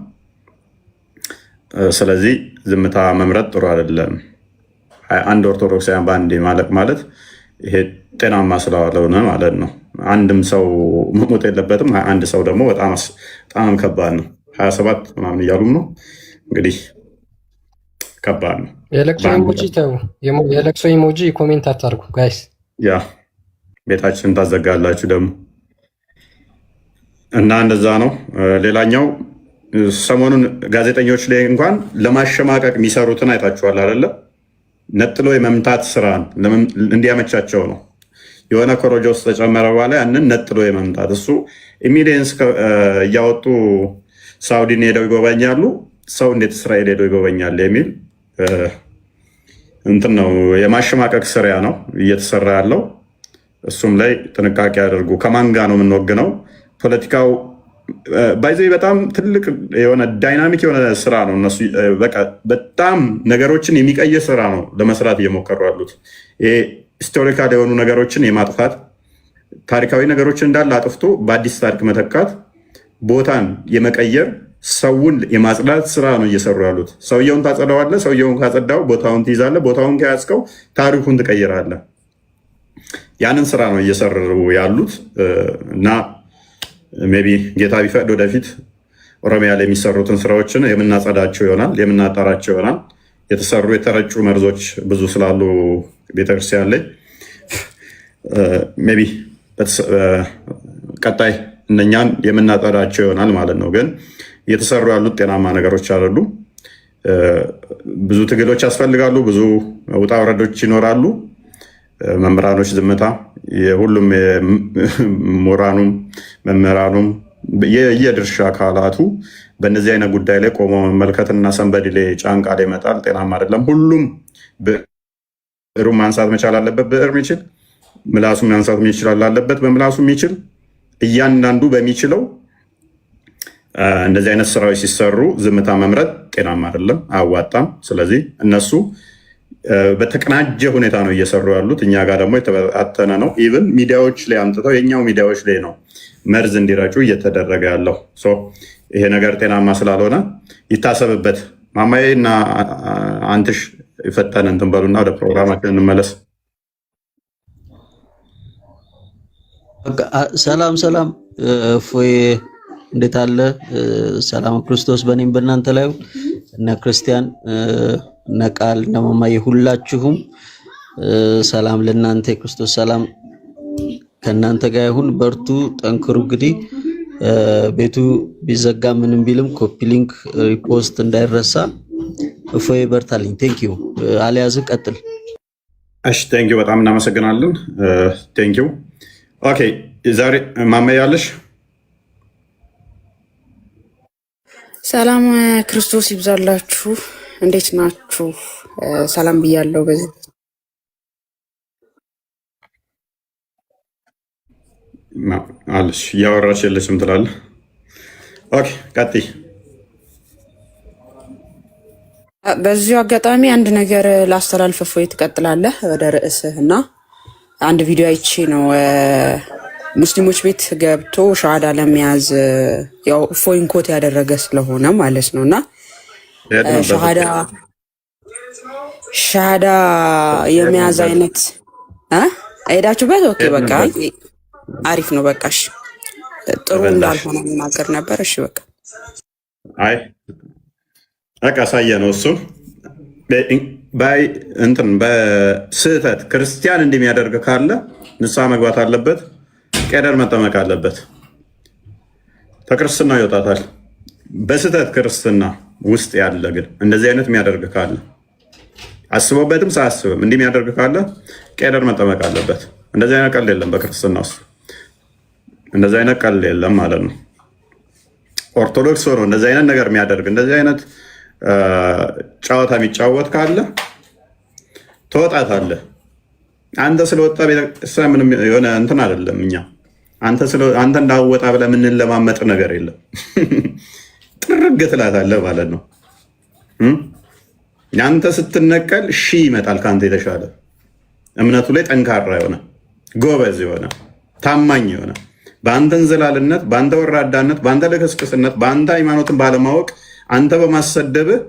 ስለዚህ ዝምታ መምረጥ ጥሩ አይደለም። 21 ኦርቶዶክሳውያን በአንዴ ማለቅ ማለት ይሄ ጤናማ ስላልሆነ ማለት ነው። አንድም ሰው መሞት የለበትም። 21 ሰው ደግሞ በጣም ከባድ ነው። 27 ምናምን እያሉም ነው እንግዲህ ከባድ ነው። የለቅሶ ኢሞጂ ኮሜንት አታርጉ ጋይስ። ያ ቤታችን ታዘጋላችሁ ደግሞ እና እንደዛ ነው። ሌላኛው ሰሞኑን ጋዜጠኞች ላይ እንኳን ለማሸማቀቅ የሚሰሩትን አይታችኋል አይደለ? ነጥሎ የመምታት ስራን እንዲያመቻቸው ነው። የሆነ ኮሮጆ ውስጥ ተጨመረ በኋላ ያንን ነጥሎ የመምታት እሱ ኢሚዲየንስ እያወጡ ሳውዲን ሄደው ይጎበኛሉ። ሰው እንዴት እስራኤል ሄደው ይጎበኛል የሚል እንትን ነው። የማሸማቀቅ ስሪያ ነው እየተሰራ ያለው። እሱም ላይ ጥንቃቄ ያደርጉ። ከማን ጋር ነው የምንወግነው? ፖለቲካው ባይዘ በጣም ትልቅ የሆነ ዳይናሚክ የሆነ ስራ ነው። እነሱ በጣም ነገሮችን የሚቀይር ስራ ነው ለመስራት እየሞከሩ ያሉት። ይሄ ሂስቶሪካል የሆኑ ነገሮችን የማጥፋት ታሪካዊ ነገሮችን እንዳለ አጥፍቶ በአዲስ ታሪክ መተካት፣ ቦታን የመቀየር ሰውን የማጽዳት ስራ ነው እየሰሩ ያሉት። ሰውየውን ታጸዳዋለህ። ሰውየውን ካጸዳው ቦታውን ትይዛለህ። ቦታውን ከያዝከው ታሪኩን ትቀይራለህ። ያንን ስራ ነው እየሰሩ ያሉት እና ሜይ ቢ ጌታ ቢፈቅድ ወደፊት ኦሮሚያ ላይ የሚሰሩትን ስራዎችን የምናጸዳቸው ይሆናል፣ የምናጠራቸው ይሆናል። የተሰሩ የተረጩ መርዞች ብዙ ስላሉ ቤተክርስቲያን ላይ ሜይ ቢ ቀጣይ እነኛን የምናጠራቸው ይሆናል ማለት ነው። ግን እየተሰሩ ያሉት ጤናማ ነገሮች አይደሉም። ብዙ ትግሎች ያስፈልጋሉ። ብዙ ውጣ ውረዶች ይኖራሉ። መምህራኖች ዝምታ፣ የሁሉም ምሁራኑም መምህራኑም የየድርሻ አካላቱ በእነዚህ አይነት ጉዳይ ላይ ቆሞ መመልከትና ሰንበዲ ላይ ጫንቃ ላይ መጣል ጤናማ አይደለም። ሁሉም ብዕሩ ማንሳት መቻል አለበት። ብዕር የሚችል ምላሱ ማንሳት የሚችል አለበት። በምላሱ የሚችል እያንዳንዱ በሚችለው እንደዚህ አይነት ስራዎች ሲሰሩ ዝምታ መምረጥ ጤናማ አይደለም፣ አያዋጣም። ስለዚህ እነሱ በተቀናጀ ሁኔታ ነው እየሰሩ ያሉት። እኛ ጋር ደግሞ የተበታተነ ነው። ኢቭን ሚዲያዎች ላይ አምጥተው የኛው ሚዲያዎች ላይ ነው መርዝ እንዲረጩ እየተደረገ ያለው። ይሄ ነገር ጤናማ ስላልሆነ ይታሰብበት። ማማዬ እና አንትሽ የፈጠነ እንትን በሉና ወደ ፕሮግራማችን እንመለስ። ሰላም እፎይ፣ እንዴት አለ? ሰላም ክርስቶስ በእኔም በእናንተ ላይ እነ ክርስቲያን እነ ቃል እነ ማማዬ ሁላችሁም ሰላም ለእናንተ፣ የክርስቶስ ሰላም ከእናንተ ጋር ይሁን። በርቱ፣ ጠንክሩ። እንግዲህ ቤቱ ቢዘጋ ምንም ቢልም ኮፒ ሊንክ ሪፖስት እንዳይረሳ። እፎይ በርታልኝ። ቴንክ ዩ። አልያዝ ቀጥል። እሺ ቴንክ ዩ፣ በጣም እናመሰግናለን። ቴንክ ዩ። ኦኬ ዛሬ ማማዬ ያለሽ ሰላም ክርስቶስ ይብዛላችሁ። እንዴት ናችሁ? ሰላም ብያለሁ። በዚህ አለሽ እያወራሽ የለሽም ትላለህ። ኦኬ ቀጥይ። በዚሁ አጋጣሚ አንድ ነገር ላስተላልፍ። እፎይ ትቀጥላለህ ወደ ርዕስህ እና አንድ ቪዲዮ አይቼ ነው ሙስሊሞች ቤት ገብቶ ሻሃዳ ለመያዝ ያው እፎይን ኮት ያደረገ ስለሆነ ማለት ነው እና ሻሃዳ የመያዝ አይነት ሄዳችሁበት? ኦኬ በቃ አሪፍ ነው። በቃሽ ጥሩ እንዳልሆነ መናገር ነበር። እሺ በቃ አይ በቃ ሳየ ነው እሱ እንትን በስህተት ክርስቲያን እንደሚያደርግ ካለ ንስሐ መግባት አለበት። ቀደር መጠመቅ አለበት። ከክርስትና ይወጣታል። በስህተት ክርስትና ውስጥ ያለ ግን እንደዚህ አይነት የሚያደርግ ካለ አስቦበትም ሳያስብም እንዲህ የሚያደርግ ካለ ቀደር መጠመቅ አለበት። እንደዚህ አይነት ቀልድ የለም በክርስትና ውስጥ፣ እንደዚህ አይነት ቀልድ የለም ማለት ነው። ኦርቶዶክስ ሆኖ እንደዚህ አይነት ነገር የሚያደርግ እንደዚህ አይነት ጨዋታ የሚጫወት ካለ ትወጣታለህ። አንተ ስለወጣ ቤተክርስቲያን ምንም የሆነ እንትን አይደለም። እኛ አንተ እንዳወጣ ብለህ የምንለማመጥ ነገር የለም። ጥርግ ትላታለህ ማለት ነው። አንተ ስትነቀል ሺህ ይመጣል ከአንተ የተሻለ እምነቱ ላይ ጠንካራ የሆነ ጎበዝ የሆነ ታማኝ የሆነ በአንተ እንዝላልነት፣ በአንተ ወራዳነት፣ በአንተ ልክስክስነት፣ በአንተ ሃይማኖትን ባለማወቅ አንተ በማሰደብህ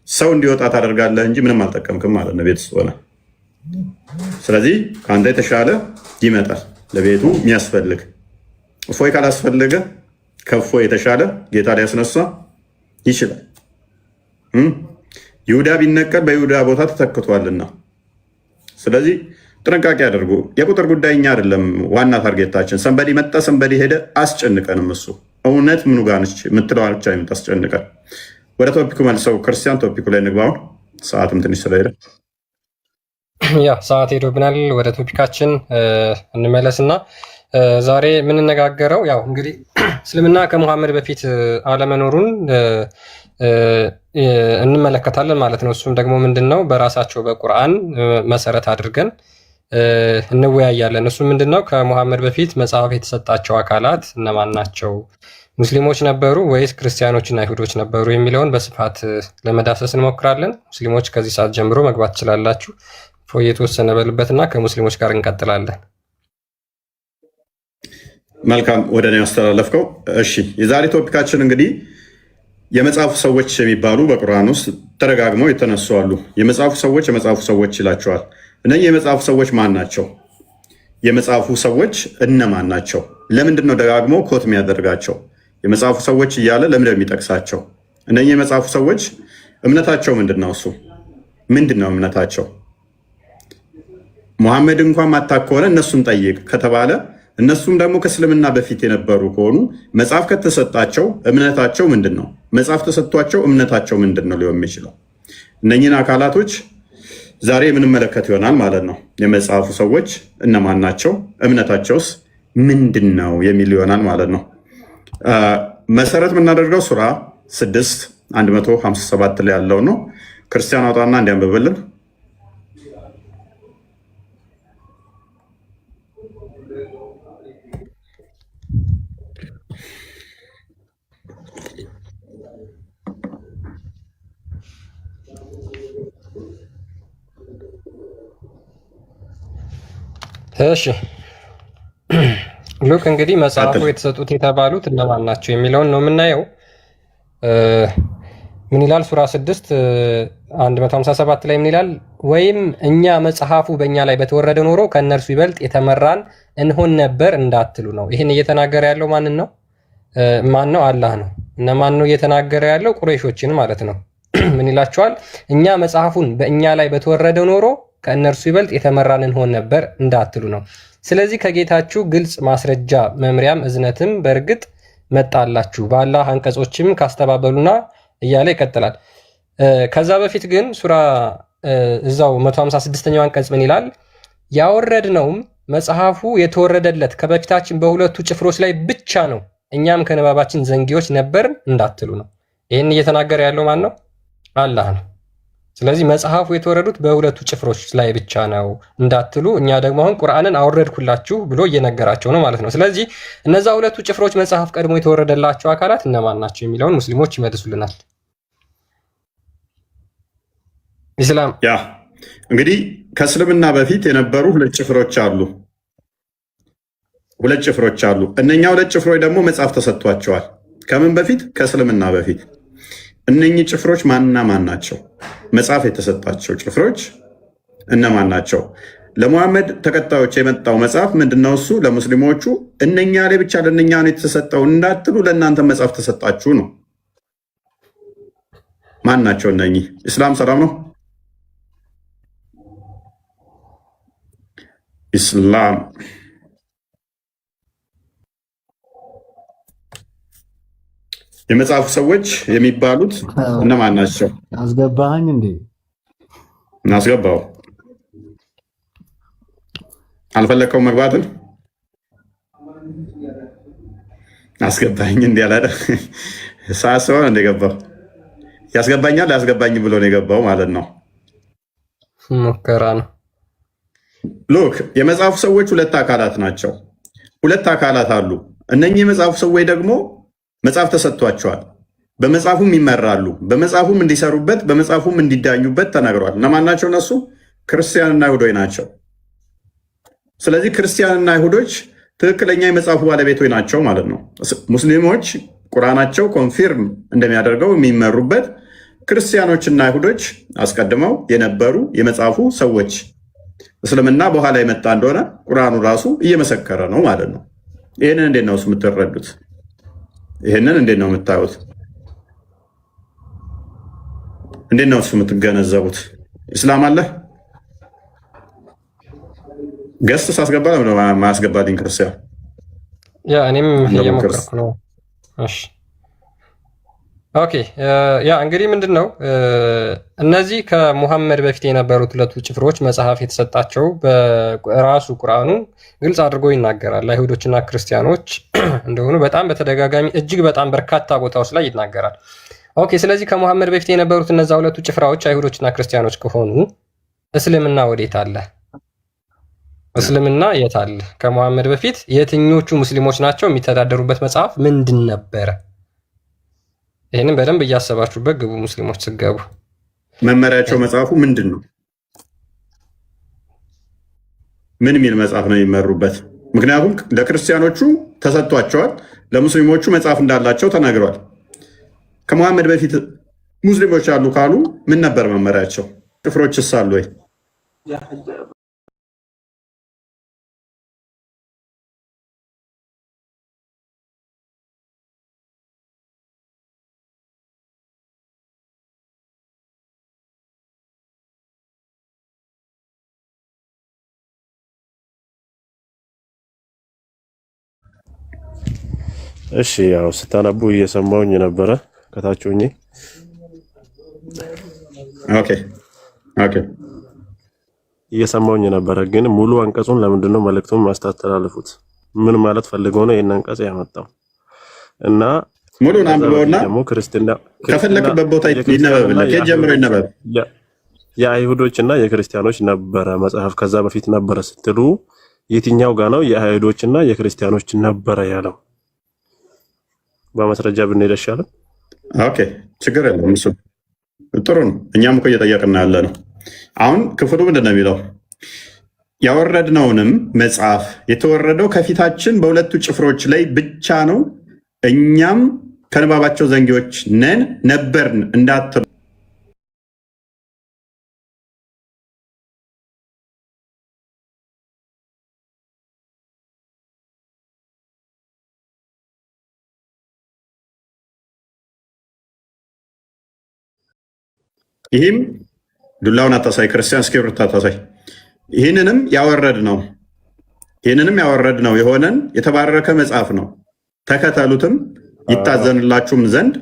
ሰው እንዲወጣ ታደርጋለህ እንጂ ምንም አልጠቀምክም ማለት ነው ቤት ውስጥ ሆነ። ስለዚህ ከአንተ የተሻለ ይመጣል ለቤቱ የሚያስፈልግ። እፎይ ካላስፈለገ ከእፎይ የተሻለ ጌታ ሊያስነሳ ይችላል። ይሁዳ ቢነቀል በይሁዳ ቦታ ተተክቷልና፣ ስለዚህ ጥንቃቄ አድርጉ። የቁጥር ጉዳይ እኛ አይደለም ዋና ታርጌታችን። ሰንበዲ መጣ ሰንበዲ ሄደ አስጨንቀንም። እሱ እውነት ምኑ ጋር ነች የምትለው ብቻ የምታስጨንቀን። ወደ ቶፒኩ መልሰው ክርስቲያን ቶፒኩ ላይ እንግባውን፣ ሰዓትም ትንሽ ስለሄደ ያ ሰዓት ሄዶብናል። ወደ ቶፒካችን እንመለስና ዛሬ የምንነጋገረው ያው እንግዲህ እስልምና ከሙሐመድ በፊት አለመኖሩን እንመለከታለን ማለት ነው። እሱም ደግሞ ምንድን ነው በራሳቸው በቁርአን መሰረት አድርገን እንወያያለን። እሱ ምንድን ነው ከሙሐመድ በፊት መጽሐፍ የተሰጣቸው አካላት እነማን ናቸው? ሙስሊሞች ነበሩ ወይስ ክርስቲያኖችና አይሁዶች ነበሩ የሚለውን በስፋት ለመዳሰስ እንሞክራለን። ሙስሊሞች ከዚህ ሰዓት ጀምሮ መግባት ትችላላችሁ። የተወሰነ በልበትና ከሙስሊሞች ጋር እንቀጥላለን። መልካም፣ ወደ እኔ ያስተላለፍከው። እሺ፣ የዛሬ ቶፒካችን እንግዲህ የመጽሐፉ ሰዎች የሚባሉ በቁርአን ውስጥ ተደጋግመው የተነሱ አሉ። የመጽሐፉ ሰዎች ይላቸዋል። እነዚህ የመጽሐፉ ሰዎች ማን ናቸው? የመጽሐፉ ሰዎች እነማን ናቸው? ለምንድን ነው ደጋግሞ ኮት የሚያደርጋቸው? የመጽሐፉ ሰዎች እያለ ለምንድን ነው የሚጠቅሳቸው? እነዚህ የመጽሐፉ ሰዎች እምነታቸው ምንድን ነው? እሱ ምንድን ነው እምነታቸው? ሙሐመድ እንኳን ማታክ ከሆነ እነሱን ጠይቅ ከተባለ እነሱም ደግሞ ከእስልምና በፊት የነበሩ ከሆኑ መጽሐፍ ከተሰጣቸው እምነታቸው ምንድን ነው? መጽሐፍ ተሰጥቷቸው እምነታቸው ምንድን ነው ሊሆን የሚችለው? እነኝህን አካላቶች ዛሬ የምንመለከት ይሆናል ማለት ነው። የመጽሐፉ ሰዎች እነማን ናቸው? እምነታቸውስ ምንድን ነው የሚል ይሆናል ማለት ነው። መሰረት የምናደርገው ሱራ 6:157 ላይ ያለው ነው። ክርስቲያን አውጣና እንዲያንብብልን። እሺ ሉክ እንግዲህ መጽሐፉ የተሰጡት የተባሉት እነማን ናቸው የሚለውን ነው የምናየው። ምን ይላል? ሱራ 6:157 ላይ ምን ይላል? ወይም እኛ መጽሐፉ በእኛ ላይ በተወረደ ኖሮ ከእነርሱ ይበልጥ የተመራን እንሆን ነበር እንዳትሉ ነው። ይህን እየተናገረ ያለው ማንን ነው? ማን ነው? አላህ ነው። እነማን ነው እየተናገረ ያለው? ቁረይሾችን ማለት ነው። ምን ይላቸዋል? እኛ መጽሐፉን በእኛ ላይ በተወረደ ኖሮ ከእነርሱ ይበልጥ የተመራን እንሆን ነበር እንዳትሉ ነው። ስለዚህ ከጌታችሁ ግልጽ ማስረጃ መምሪያም እዝነትም በእርግጥ መጣላችሁ በአላህ አንቀጾችም ካስተባበሉና እያለ ይቀጥላል። ከዛ በፊት ግን ሱራ እዛው 156ኛው አንቀጽ ምን ይላል? ያወረድነውም መጽሐፉ የተወረደለት ከበፊታችን በሁለቱ ጭፍሮች ላይ ብቻ ነው፣ እኛም ከንባባችን ዘንጊዎች ነበር እንዳትሉ ነው። ይህን እየተናገረ ያለው ማን ነው? አላህ ነው። ስለዚህ መጽሐፉ የተወረዱት በሁለቱ ጭፍሮች ላይ ብቻ ነው እንዳትሉ፣ እኛ ደግሞ አሁን ቁርአንን አወረድኩላችሁ ብሎ እየነገራቸው ነው ማለት ነው። ስለዚህ እነዛ ሁለቱ ጭፍሮች መጽሐፍ ቀድሞ የተወረደላቸው አካላት እነማን ናቸው የሚለውን ሙስሊሞች ይመልሱልናል። ኢስላም ያ እንግዲህ ከእስልምና በፊት የነበሩ ሁለት ጭፍሮች አሉ። እነኛ ሁለት ጭፍሮች ደግሞ መጽሐፍ ተሰጥቷቸዋል። ከምን በፊት? ከእስልምና በፊት። እነኚህ ጭፍሮች ማንና ማን ናቸው? መጽሐፍ የተሰጣቸው ጭፍሮች እነማን ናቸው? ለሙሐመድ ተከታዮች የመጣው መጽሐፍ ምንድነው? እሱ ለሙስሊሞቹ እነኛ ላይ ብቻ ለእነኛ ነው የተሰጠው እንዳትሉ፣ ለእናንተ መጽሐፍ ተሰጣችሁ ነው። ማን ናቸው እነኚህ? ኢስላም ሰላም ነው። ኢስላም የመጽሐፉ ሰዎች የሚባሉት እነማን ናቸው? አስገባኸኝ እንዴ? እናስገባው። አልፈለከው መግባትን አስገባኝ እንዴ አላለ። ሳስበው እንደገባው ያስገባኛል ያስገባኝ ብሎ ነው የገባው ማለት ነው። ሙከራ ነው። ሎክ የመጽሐፉ ሰዎች ሁለት አካላት ናቸው። ሁለት አካላት አሉ። እነኚህ የመጽሐፉ ሰዎች ደግሞ መጽሐፍ ተሰጥቷቸዋል። በመጽሐፉም ይመራሉ። በመጽሐፉም እንዲሰሩበት፣ በመጽሐፉም እንዲዳኙበት ተነግሯል። እነማን ናቸው እነሱ? ክርስቲያንና አይሁዶች ናቸው። ስለዚህ ክርስቲያንና አይሁዶች ትክክለኛ የመጽሐፉ ባለቤቶች ናቸው ማለት ነው። ሙስሊሞች ቁርአናቸው ኮንፊርም እንደሚያደርገው የሚመሩበት፣ ክርስቲያኖችና አይሁዶች አስቀድመው የነበሩ የመጽሐፉ ሰዎች፣ እስልምና በኋላ የመጣ እንደሆነ ቁርአኑ ራሱ እየመሰከረ ነው ማለት ነው። ይህንን እንዴት ነው የምትረዱት? ይህንን እንዴት ነው የምታዩት? እንዴት ነው የምትገነዘቡት? ኢስላም አለ ገስት ሳስገባ ነው ማስገባልኝ ክርስቲያን። ያ እኔም እየሞከርኩ ነው። እሺ ኦኬ። ያ እንግዲህ ምንድን ነው እነዚህ ከሙሐመድ በፊት የነበሩት ሁለቱ ጭፍሮች መጽሐፍ የተሰጣቸው በራሱ ቁርአኑ ግልጽ አድርጎ ይናገራል። አይሁዶችና ክርስቲያኖች እንደሆኑ በጣም በተደጋጋሚ እጅግ በጣም በርካታ ቦታዎች ላይ ይናገራል። ኦኬ። ስለዚህ ከሙሐመድ በፊት የነበሩት እነዛ ሁለቱ ጭፍራዎች አይሁዶችና ክርስቲያኖች ከሆኑ እስልምና ወዴት አለ? እስልምና የት አለ? ከሙሐመድ በፊት የትኞቹ ሙስሊሞች ናቸው? የሚተዳደሩበት መጽሐፍ ምንድን ነበረ? ይህንን በደንብ እያሰባችሁበት ግቡ። ሙስሊሞች ስገቡ መመሪያቸው መጽሐፉ ምንድን ነው? ምን የሚል መጽሐፍ ነው የሚመሩበት? ምክንያቱም ለክርስቲያኖቹ ተሰጥቷቸዋል፣ ለሙስሊሞቹ መጽሐፍ እንዳላቸው ተናግረዋል። ከመሐመድ በፊት ሙስሊሞች አሉ ካሉ ምን ነበር መመሪያቸው? ጭፍሮችስ አሉ ወይ? እሺ ያው ስታነቡ እየሰማውኝ ነበረ ከታች ሆኜ። ኦኬ እየሰማውኝ ነበረ። ግን ሙሉ አንቀጹን ለምንድን ነው መልእክቱን ማስተላለፉት? ምን ማለት ፈልገው ነው ይሄን አንቀጽ ያመጣው? እና ሙሉን አንብበውና ደግሞ ክርስቲያና ከፈለክበት ቦታ ይነበብልህ። ከጀምሮ ይነበብ። የአይሁዶችና የክርስቲያኖች ነበረ መጽሐፍ ከዛ በፊት ነበረ ስትሉ የትኛው ጋር ነው የአይሁዶችና የክርስቲያኖች ነበረ ያለው? በማስረጃ ብንሄድ ይሻላል። ኦኬ ችግር የለም። እሱ ጥሩ ነው። እኛም እኮ እየጠየቅን ያለ ነው። አሁን ክፍሉ ምንድን ነው የሚለው? ያወረድነውንም መጽሐፍ የተወረደው ከፊታችን በሁለቱ ጭፍሮች ላይ ብቻ ነው፣ እኛም ከንባባቸው ዘንጊዎች ነን ነበርን እንዳትሉ ይህም ዱላውን አታሳይ ክርስቲያን፣ እስክሪብቶ አታሳይ። ይህንንም ያወረድ ነው የሆነን የተባረከ መጽሐፍ ነው፣ ተከተሉትም ይታዘንላችሁም ዘንድ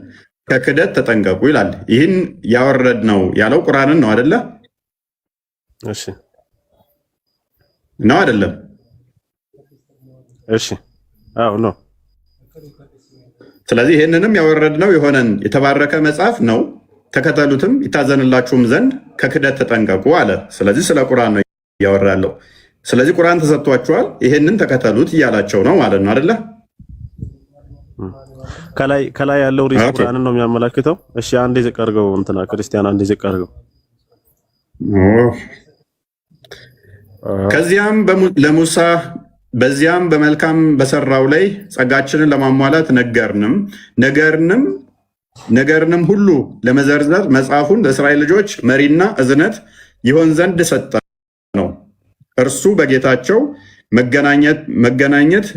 ከክደት ተጠንቀቁ ይላል። ይህን ያወረድ ነው ያለው ቁርአንን ነው አይደለ? እሺ ነው አይደለም? እሺ አዎ ነው። ስለዚህ ይህንንም ያወረድ ነው የሆነን የተባረከ መጽሐፍ ነው፣ ተከተሉትም ይታዘንላችሁም ዘንድ ከክደት ተጠንቀቁ አለ። ስለዚህ ስለ ቁርአን ነው ያወራለው። ስለዚህ ቁርአን ተሰጥቷችኋል፣ ይሄንን ተከተሉት እያላቸው ነው ማለት ነው አይደለ? ከላይ ያለው ሪስ ቁርአንን ነው የሚያመላክተው። እሺ አንዴ ዝቅ አድርገው እንትና ክርስቲያን አንዴ ዝቅ አድርገው። ከዚያም ለሙሳ በዚያም በመልካም በሰራው ላይ ጸጋችንን ለማሟላት ነገርንም ሁሉ ለመዘርዘር መጽሐፉን ለእስራኤል ልጆች መሪና እዝነት ይሆን ዘንድ ሰጠ ነው። እርሱ በጌታቸው መገናኘት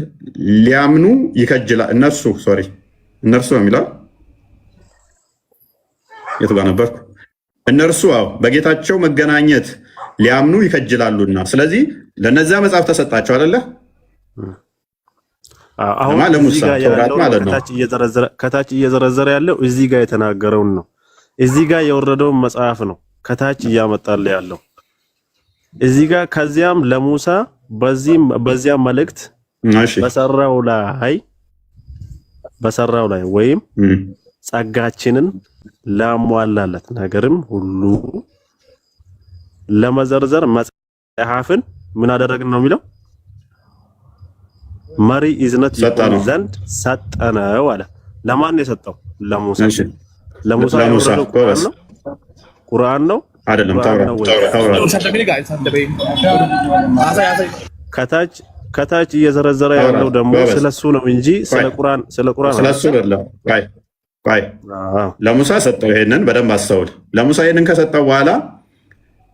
ሊያምኑ ይከጅላል። እነርሱ ነው የሚለው የቱ ጋር ነበርኩ? እነርሱ በጌታቸው መገናኘት ሊያምኑ ይከጅላሉና፣ ስለዚህ ለነዚያ መጽሐፍ ተሰጣቸው አይደለ? አሁን ለሙሳ ተውራት ማለት ነው። ከታች እየዘረዘረ ያለው እዚህ ጋር የተናገረውን ነው። እዚህ ጋር የወረደውን መጽሐፍ ነው ከታች እያመጣለ ያለው እዚህ ጋር። ከዚያም ለሙሳ በዚያም መልእክት በሰራው ላይ ወይም ጸጋችንን ላሟላለት ነገርም ሁሉ ለመዘርዘር መጽሐፍን ምን አደረግን ነው የሚለው መሪ እዝነት ይሆን ዘንድ ሰጠነው አለ። ለማን ነው የሰጠው? ለሙሳ። ለሙሳ ቁርአን ነው አይደለም? ከታች እየዘረዘረ ያለው ደግሞ ስለሱ ነው እንጂ ስለ ቁርአን ስለሱ አይደለም። ለሙሳ ሰጠው። ይሄንን በደንብ አስተውል። ለሙሳ ይሄንን ከሰጠው በኋላ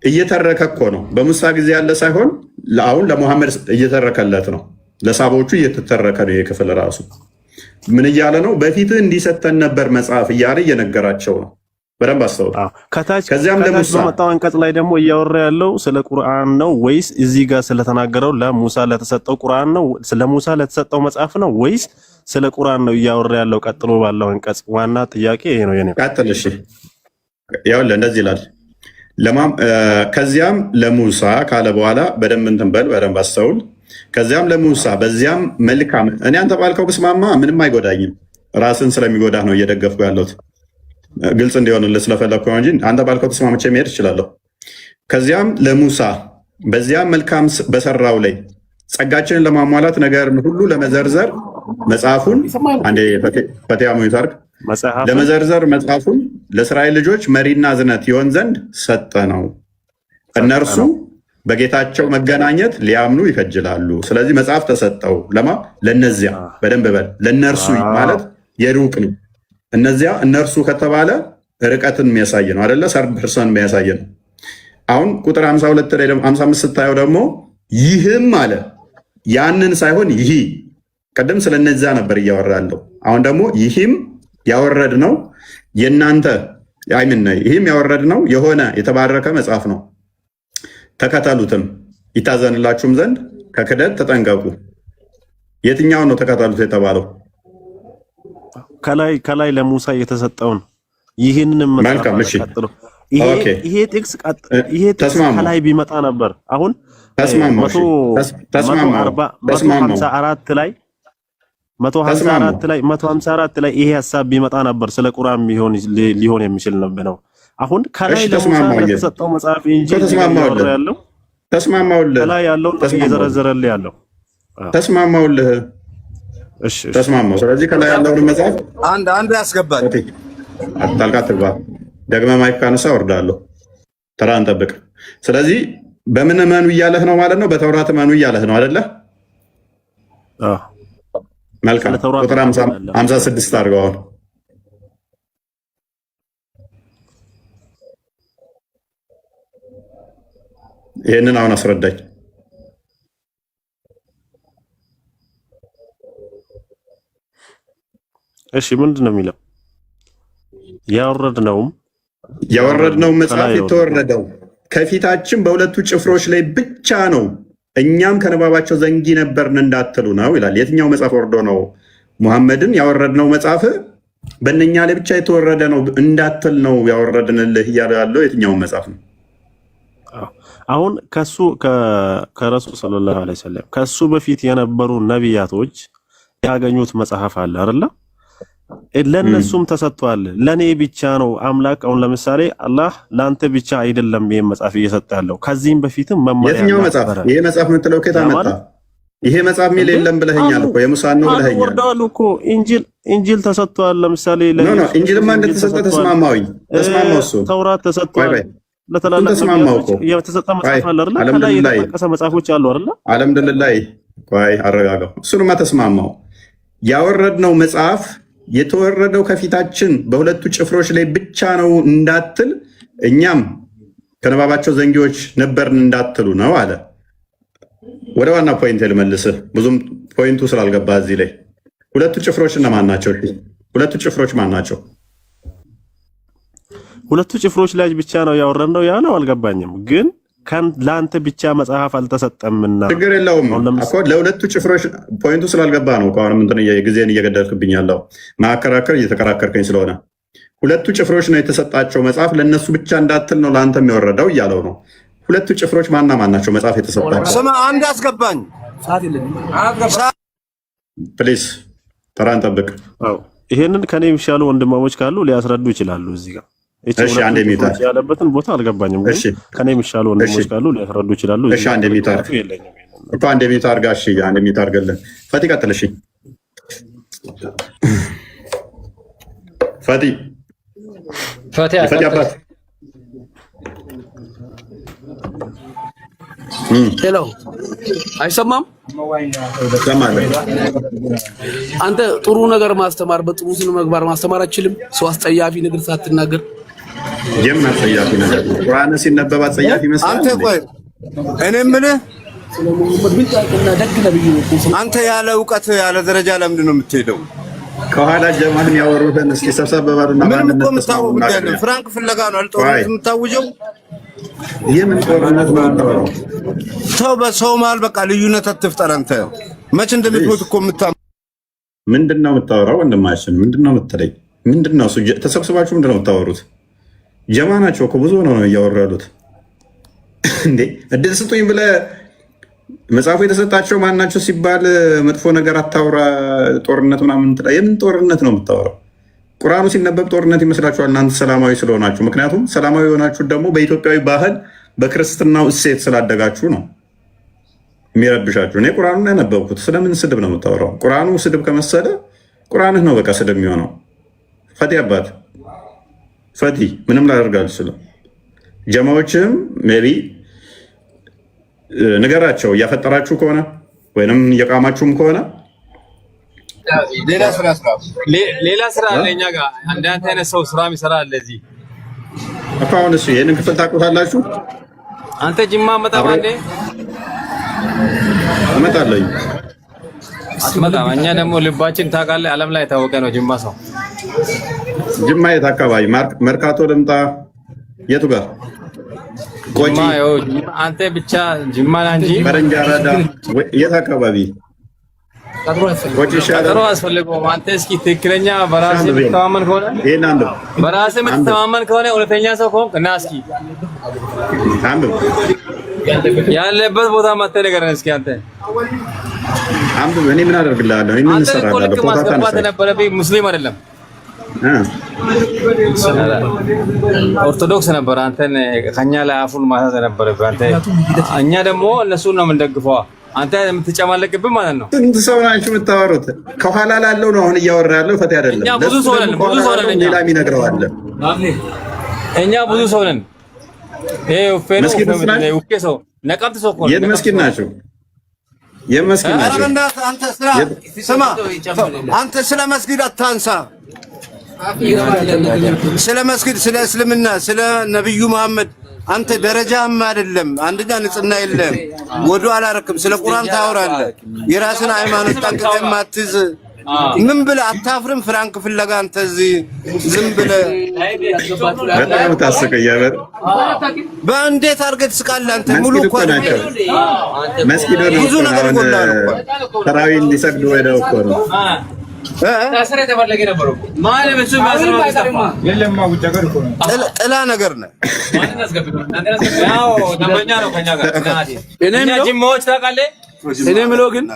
እየተረከ እኮ ነው። በሙሳ ጊዜ ያለ ሳይሆን አሁን ለሙሐመድ እየተረከለት ነው። ለሳቦቹ እየተተረከ ነው። የክፍል ራሱ ምን እያለ ነው? በፊትህ እንዲሰጠን ነበር መጽሐፍ እያለ እየነገራቸው ነው። በደንብ አስተውል። ከዚያም ለሙሳ በመጣው አንቀጽ ላይ ደግሞ እያወራ ያለው ስለ ቁርአን ነው ወይስ እዚህ ጋር ስለተናገረው ለሙሳ ለተሰጠው ቁርአን ነው? ለሙሳ ለተሰጠው መጽሐፍ ነው ወይስ ስለ ቁርአን ነው እያወራ ያለው? ቀጥሎ ባለው አንቀጽ ዋና ጥያቄ ይሄ ነው የኔ። ቀጥል። እሺ ያውልህ እንደዚህ ይላል። ከዚያም ለሙሳ ካለ በኋላ በደንብ እንትን በል፣ በደንብ አስተውል። ከዚያም ለሙሳ በዚያም መልካም። እኔ አንተ ባልከው ብስማማ ምንም አይጎዳኝም። ራስን ስለሚጎዳህ ነው እየደገፍኩ ያለሁት። ግልጽ እንዲሆንልህ ስለፈለግኩ ነው እንጂ አንተ ባልከው ተስማምቼ መሄድ እችላለሁ። ከዚያም ለሙሳ በዚያም መልካም በሰራው ላይ ጸጋችንን ለማሟላት ነገርን ሁሉ ለመዘርዘር መጽሐፉን አንዴ ፈቲያ ሙይታርክ ለመዘርዘር መጽሐፉን ለእስራኤል ልጆች መሪና እዝነት ይሆን ዘንድ ሰጠ ነው። እነርሱ በጌታቸው መገናኘት ሊያምኑ ይከጅላሉ። ስለዚህ መጽሐፍ ተሰጠው ለማ ለነዚያ በደንብ በል። ለነርሱ ማለት የሩቅ ነው። እነርሱ ከተባለ ርቀትን የሚያሳይ ነው አይደለ? ሰርድ ፐርሰን የሚያሳይ ነው። አሁን ቁጥር 52 ላይ 55 ስታየው ደግሞ ይህም አለ ያንን ሳይሆን ይህ ቀደም ስለነዚያ ነበር እያወራ ያለው። አሁን ደግሞ ይህም ያወረድ ነው የእናንተ ይህም ያወረድ ነው የሆነ የተባረከ መጽሐፍ ነው። ተከተሉትም ይታዘንላችሁም ዘንድ ከክደት ተጠንቀቁ። የትኛውን ነው ተከተሉት የተባለው? ከላይ ለሙሳ የተሰጠውን ይህንን መልካም። እሺ ይሄ ጥቅስ ከላይ ቢመጣ ነበር። አሁን 154 ላይ ይሄ ሀሳብ ቢመጣ ነበር ስለ ቁርአን ሊሆን የሚችል ነው። አሁን ከላይ ለሙሳ የተሰጠው መጽሐፍ እንጂ ያለው ተስማማውልህ። ከላይ ያለው እየዘረዘረልህ ያለው ተስማማውልህ። እሺ ተስማማው። ስለዚህ ከላይ ያለውን መጽሐፍ አንድ ያስገባል። ጣልቃ ትግባ። ደግመህ ማይክ ካነሳ ወርዳለሁ። ተራ እንጠብቅ። ስለዚህ በምን እመኑ እያለህ ነው ማለት ነው? በተውራት እመኑ እያለህ ነው አይደለ? መልካም። ቁጥር 56 አድርገው። አሁን ይህንን አሁን አስረዳኝ። እሺ ምንድን ነው የሚለው? ያወረድነው መጽሐፍ የተወረደው ከፊታችን በሁለቱ ጭፍሮች ላይ ብቻ ነው፣ እኛም ከንባባቸው ዘንጊ ነበርን እንዳትሉ ነው ይላል። የትኛው መጽሐፍ ወርዶ ነው? ሙሐመድን ያወረድነው መጽሐፍ በእነኛ ላይ ብቻ የተወረደ ነው እንዳትል ነው ያወረድንልህ እያለ ያለው የትኛው መጽሐፍ ነው? አሁን ከረሱል ሰለላሁ ዐለይሂ ወሰለም ከሱ በፊት የነበሩ ነቢያቶች ያገኙት መጽሐፍ አለ አይደለ? ለነሱም ተሰጥቷል። ለኔ ብቻ ነው አምላክ። አሁን ለምሳሌ አላህ ላንተ ብቻ አይደለም ይሄን መጽሐፍ እየሰጠ ያለው ከዚህም በፊትም መመሪያ የትኛው መጽሐፍ? ይሄ መጽሐፍ የምትለው ከየት አመጣ? ይሄ መጽሐፍ ሚል የለም ብለኸኛል እኮ የሙሳን ነው ብለኸኛል። ወርደዋል እኮ እንጂል ተሰጥቷል። ለምሳሌ እንጂልማ እንደተሰጠ ተስማማው እሱ ተውራት ተሰጥቷል። ለተላላቀ የተሰጠ መጽሐፍ አለ አይደል? ከላይ የተጠቀሰ መጽሐፎች አሉ አይደል? አልሐምዱሊላህ። ቆይ አረጋጋው። እሱንማ ተስማማው። ያወረድነው መጽሐፍ የተወረደው ከፊታችን በሁለቱ ጭፍሮች ላይ ብቻ ነው እንዳትል፣ እኛም ከነባባቸው ዘንጊዎች ነበርን እንዳትሉ ነው አለ። ወደ ዋና ፖይንት ልመልስህ፣ ብዙም ፖይንቱ ስላልገባ እዚህ ላይ ሁለቱ ጭፍሮች እነማን ናቸው? ሁለቱ ጭፍሮች ማን ናቸው? ሁለቱ ጭፍሮች ላይ ብቻ ነው ያወረድነው ያለው አልገባኝም። ግን ለአንተ ብቻ መጽሐፍ አልተሰጠምና ችግር የለውም እኮ ለሁለቱ ጭፍሮች ፖይንቱ ስላልገባ ነው። አሁንም እንትን ጊዜን እየገደልክብኝ ያለው ማከራከር እየተከራከርከኝ ስለሆነ ሁለቱ ጭፍሮች ነው የተሰጣቸው መጽሐፍ ለነሱ ብቻ እንዳትል ነው ለአንተ የሚወረደው እያለው ነው። ሁለቱ ጭፍሮች ማና ማን ናቸው መጽሐፍ የተሰጣቸው? ስማ አንድ አስገባኝ። ፕሊዝ ተራን ጠብቅ። ይሄንን ከኔ የሚሻሉ ወንድማሞች ካሉ ሊያስረዱ ይችላሉ እዚህ ጋር እሺ አንዴ ሚታ ያለበትን ቦታ አልገባኝም። ግን ከኔ የሚሻሉ ወንድሞች ካሉ ሊያስረዱ ይችላሉ። እሺ አንዴ ሚታ እኮ አንዴ ሚታ አርጋ። እሺ አንዴ ሚታ አርገለን። ፈቲ ቀጥል። እሺ ፈቲ አባት ሄሎ፣ አይሰማም? አንተ ጥሩ ነገር ማስተማር በጥሩ ስነ ምግባር ማስተማር አችልም? ሰው አስጸያፊ ነገር ሳትናገር የምን አስጸያፊ ነገር? ቁርአን ሲነበብ አስጸያፊ ይመስላል? አንተ ቆይ እኔ የምልህ አንተ ያለ እውቀት ያለ ደረጃ ለምንድን ነው የምትሄደው? ከኋላ ጀማህን ያወሩትን እስኪ ሰብሰብ በባሉና ምንም እኮ የምታወው ጉዳይ ነው። ፍራንክ ፍለጋ ነው አልጦርነት የምታውጀው? የምን ጦርነት ነው? ሰው በሰው መሀል በቃ ልዩነት አትፍጠር። አንተ መች እንደምትሞት እኮ ምንድን ነው የምታወራው? ወንድማችን ምንድን ነው የምትለኝ? ምንድን ነው ተሰብስባችሁ ምንድን ነው የምታወሩት? ጀማ ናቸው እኮ ብዙ ነው እያወሩ ያሉት። እንዴ እድል ስጡኝ ብለህ መጽሐፉ የተሰጣቸው ማን ናቸው ሲባል መጥፎ ነገር አታውራ። ጦርነት ምናምን ትላ። የምን ጦርነት ነው የምታወራው? ቁርአኑ ሲነበብ ጦርነት ይመስላችኋል እናንተ ሰላማዊ ስለሆናችሁ? ምክንያቱም ሰላማዊ የሆናችሁት ደግሞ በኢትዮጵያዊ ባህል በክርስትናው እሴት ስላደጋችሁ ነው የሚረብሻችሁ። እኔ ቁርአኑን ያነበብኩት ስለምን ስድብ ነው የምታወራው? ቁርአኑ ስድብ ከመሰለ ቁርአንህ ነው በቃ ስድብ የሚሆነው። ፈቲ አባት ፈቲ ምንም ላደርግ አልችልም። ጀማዎችም ሜቢ ንገራቸው እያፈጠራችሁ ከሆነ ወይንም እየቃማችሁም ከሆነ ሌላ ስራ አለ እኛ ጋር። እንዳንተ አይነት ሰው ስራ የሚሰራ አለ እዚህ እኮ። አሁን እሱ ይሄንን ክፍል ታውቁታላችሁ? አንተ ጅማ መጣም አንዴ እመጣለሁ። አትመጣም። እኛ ደግሞ ልባችን ታውቃለህ፣ ዓለም ላይ የታወቀ ነው ጅማ ሰው። ጅማ የት አካባቢ? መርካቶ ልምጣ? የቱ ጋር? ቆጂ? አንተ ብቻ ጅማ እንጂ ፈረንጅ አራዳ የት አካባቢ? ቀጠሮ አስፈልገውም። አንተ እስኪ ትክክለኛ በራስህ የምትተማመን ከሆነ በራስህ የምትተማመን ከሆነ እውነተኛ ሰው ከሆንክ እና እስኪ ያለበት ቦታ መተህ ንገረን እስኪ። አንተ አንብብ። እኔ ምን አደርግልሃለሁ? እኔ ምን እሰራለሁ? ማስገባት የነበረብኝ ሙስሊም አይደለም ኦርቶዶክስ ነበር። አንተን ከኛ ላይ አፉን ማሳዝ ነበረብህ አንተ። እኛ ደግሞ እነሱን ነው የምንደግፈው። አንተ የምትጨማለቅብን ማለት ነው። ስንት ሰው ናችሁ የምታወሩት? ከኋላ ላለው ነው አሁን እያወራ ያለው ፈቲ አይደለም። እኛ ብዙ ሰው ነን፣ ብዙ ሰው ነን። ሌላ የሚነግረው አለ። እኛ ብዙ ሰው ነን። ይሄ ፌኖ ኡኬ ሰው ነቀምት ሰው እኮ ነው። የት መስጊድ ናቸው? የመስጊድ ናቸው። አንተ ስለ መስጊድ አታንሳ። ስለ መስጊድ፣ ስለ እስልምና፣ ስለ ነብዩ መሐመድ አንተ ደረጃም አይደለም። አንደኛ ንጽህና የለም፣ ወዱ አላረክም። ስለ ቁርአን ታወራለህ። የራስን ሃይማኖት ጠንቅቀህ ማትዝ ምን ብለህ አታፍርም? ፍራንክ ፍለጋ አንተ እዚህ ዝም ብለህ በጣም ታስቀያለህ። በእንዴት አድርገህ ትስቃለህ? አንተ ሙሉ እኮ አይደለም መስጊድ ነው። ብዙ ነገር ይጎላል እኮ ተራዊ እንዲሰግዱ ወደው እኮ ነው ታስረ ተፈለገ ነበር ማለት እሱ ማስረው ተሰፋ የለማ ውጭ ሀገር እኮ ነው። ጥላ ነገር ነው ማለት ያስገብቷል። ያው ደንበኛ ነው ከኛ ጋር። እኛ ጅማዎች ታውቃለህ፣ እኔ የምለው ግን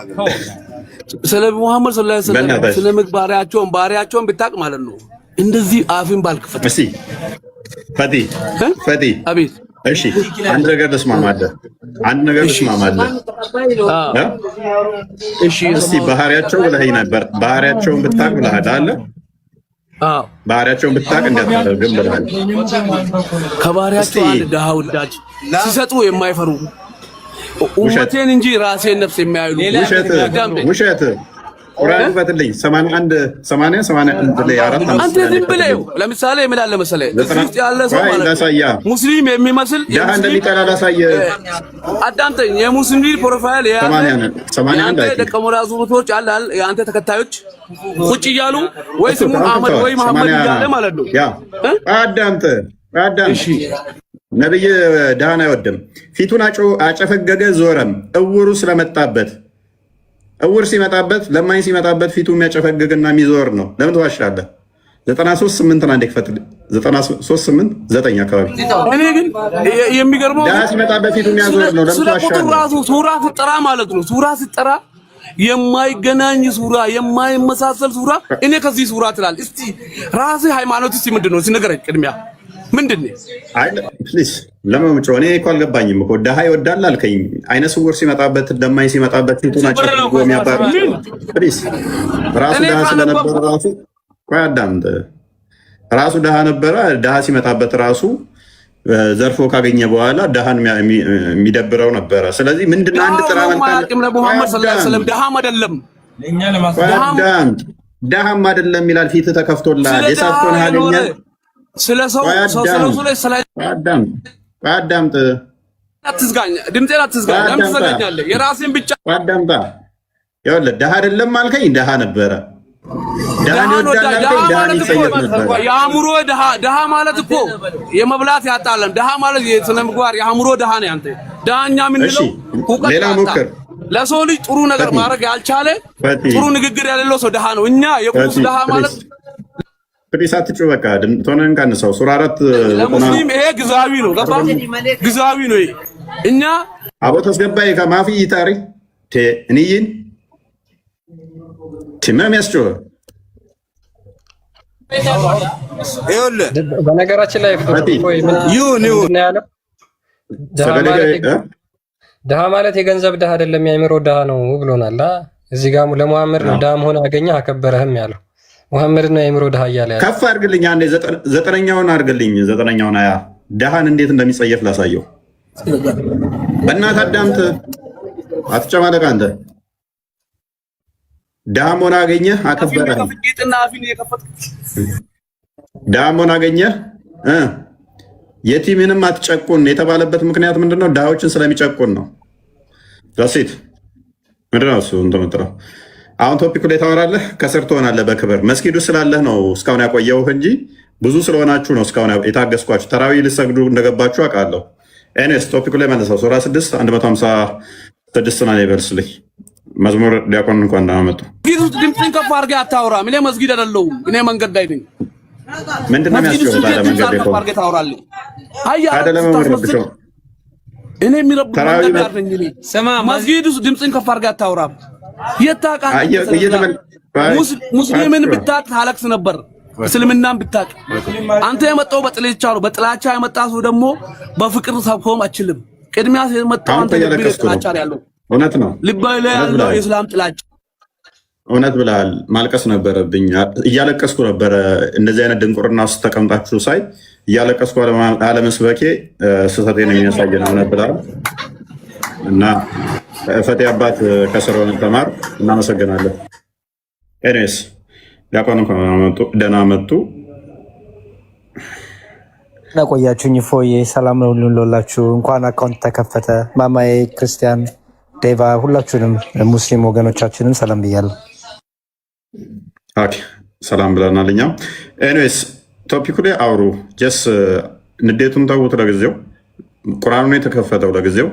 ስለ ሙሐመድ ሰለላሁ ዐለይሂ ወሰለም ስለ ባህሪያቸውን ብታቅ ማለት ነው እንደዚህ አፍን ባልክፈት። እሺ ፈቲ አቤት። እሺ አንድ ነገር ተስማማለህ? እሺ እስቲ ባህሪያቸው ብለኸኝ ነበር። ባህሪያቸውን ብታቅ ብለሃል አለ። ባህሪያቸውን ብታቅ እንዳታደርግም ብለሃል። ከባህሪያቸው አንድ ድሃ ወዳጅ፣ ሲሰጡ የማይፈሩ ኡመቴን እንጂ ራሴን ነፍስ የሚያዩ ውሸት ቁርአን ፈትልኝ 81 ላይ አራት አንተ ዝም ብለው ለምሳሌ ምን አለ መሰለህ እዚህ ያለ ሰው ማለት ሙስሊም የሚመስል ዳህ እንደሚጠላ ላሳየ አዳምጠኝ። የሙስሊም ፕሮፋይል ያለ 81 ደቀ መዛሙርቶች አለ የአንተ ተከታዮች ቁጭ እያሉ ወይ ስሙ አህመድ ወይ መሐመድ እያለ ማለት ነው። ያ አዳምጥ። እሺ ነብይ ዳህን አይወድም። ፊቱን አጨፈገገ ዞረም እውሩ ስለመጣበት እውር ሲመጣበት ለማኝ ሲመጣበት ፊቱ የሚያጨፈግግና የሚዞር ነው። ለምን ትዋሻለህ? 93:8 አንዴ ክፈት። 93:8 አካባቢ እኔ ግን የሚገርመው ዳህ ሲመጣበት ፊቱ የሚያዞር ነው። ለምን ትዋሻለህ? ራሱ ሱራ ስትጠራ ማለት ነው ሱራ ስትጠራ የማይገናኝ ሱራ የማይመሳሰል ሱራ እኔ ከዚህ ሱራ ትላል። እስቲ ራስህ ሃይማኖት እስቲ ምንድነው? እስቲ ንገረኝ ቅድሚያ ምንድነው? አይ ፕሊዝ ለማምጮ እኔ እኮ አልገባኝም እኮ ዳህ ይወዳል አልከኝ። አይነ ስውር ሲመጣበት ለማኝ ሲመጣበት ፊቱን አጨፍግጎ የሚያባር ፕሊዝ ራሱ ዳህ ስለነበረ ራሱ ቆይ አዳምጥ። ራሱ ዳህ ነበረ። ዳህ ሲመጣበት ራሱ ዘርፎ ካገኘ በኋላ ዳህን የሚደብረው ነበረ። ስለዚህ ምንድነው አንድ ጥራ መልካም ለሙሐመድ ሰለላሁ ዐለይሂ ወሰለም ዳህም አይደለም ዳህም አይደለም ይላል። ፊት ተከፍቶልሃል የሳፍቶን ሀገኘ ስለሰው አዳምጥ። አትዝጋኝ፣ ድምጼን አትዝጋኝ። ለምን ትዘጋኛለህ? የራሴን ብቻ አዳምጣ። ይኸውልህ ደሃ አይደለም አልከኝ፣ ደሃ ነበረ። የአእምሮ ደሃ ማለት እኮ የመብላት ያጣለም ደሃ ማለት የስነ ምግባር የአእምሮ ደሃ ነው። አንተ ደሃኛ ምንለው ሌላ ሞክር። ለሰው ልጅ ጥሩ ነገር ማድረግ ያልቻለ ጥሩ ንግግር ያለው ሰው ደሃ ነው። እኛ የቁስ ደሃ ማለት ፕሊስ አትጩ። በቃ ድምጦንን ቀንሰው። ሱራ 4 ለሙስሊም ይሄ ግዛዊ ነው። ገባ? ግዛዊ ነው ይሄ። እኛ አቦ ተስገባይ ከማፊ ይታሪ እንይን ትማም ያስጮህ። ይኸውልህ በነገራችን ላይ ያለው ደሃ ማለት የገንዘብ ደሃ አይደለም የአእምሮ ደሃ ነው ብሎናል። እዚህ ጋር ለሙሐመድ ነው ደሃ መሆን አገኘ አከበረህም ያለው ሙሐመድ ነው የአእምሮ ደሃ እያለ ያለው። ከፍ አድርግልኝ አንዴ፣ ዘጠነኛውን አድርግልኝ። ዘጠነኛውን አያ ደሃን እንዴት እንደሚጸየፍ ላሳየው። በእናትህ አዳምጥ፣ አትጨማለቅ አንተ። ደሃ መሆን አገኘህ አከበረህ። ደሃ መሆን አገኘህ የቲምንም አትጨቁን የተባለበት ምክንያት ምንድነው? ድሃዎችን ስለሚጨቁን ነው። ዛሴት ምንድነው እሱ እንተመጥረው። አሁን ቶፒኩ ላይ ታወራለህ፣ ከስር ትሆናለህ በክብር። መስጊዱ ስላለህ ነው እስካሁን ያቆየውህ እንጂ ብዙ ስለሆናችሁ ነው እስካሁን የታገስኳችሁ። ተራዊ ልሰግዱ እንደገባችሁ አውቃለሁ። ኤኔስ ቶፒኩ ላይ መለሰው። ሱራ 6 156 ና ይበርስልኝ። መዝሙር ዲያቆን እንኳን እንዳመጡ ድምፅን ከፍ አድርገህ አታውራም። እኔ መስጊድ አይደለሁም፣ እኔ መንገድ ላይ ነኝ። ምንድን ነው የሚያስጨው? ታዲያ መንገድ ላይ እኔ የሚረቡ መስጊድ ውስጥ ድምፅን ከፍ አድርገህ አታውራም። ሙስሊምን ብታቅ ታለቅስ ነበር። እስልምናን ብታቅ አንተ የመጣው በጥላቻ ነው። በጥላቻ የመጣ ሰው ደግሞ በፍቅር ሰብኮም አችልም። ቅድሚያ የመጣው አንተ ጥላቻ ያለው እውነት ነው። ልብ ላይ ያለው የእስላም ጥላቻ እውነት ብለሃል። ማልቀስ ነበረብኝ፣ እያለቀስኩ ነበረ። እንደዚህ አይነት ድንቁርና ውስጥ ተቀምጣችሁ ሳይ እያለቀስኩ አለመስበኬ ስህተቴን የሚያሳይ ነው። እውነት ብለሃል እና ፈቴ አባት ከስራውን ተማር። እናመሰግናለን። ኤኒዌይስ ዲያቆን ደህና መጡ። ቆያችሁኝ። ፎዬ ሰላም ነው ልንላችሁ። እንኳን አካውንት ተከፈተ። ማማዬ ክርስቲያን፣ ዴቫ ሁላችሁንም ሙስሊም ወገኖቻችንን ሰላም ብያለሁ። ኦኬ ሰላም ብለናል እኛም። ኤኒዌይስ ቶፒኩ ላይ አውሩ። ጀስ ንዴቱን ተውት ለጊዜው። ቁርአኑ ነው የተከፈተው ለጊዜው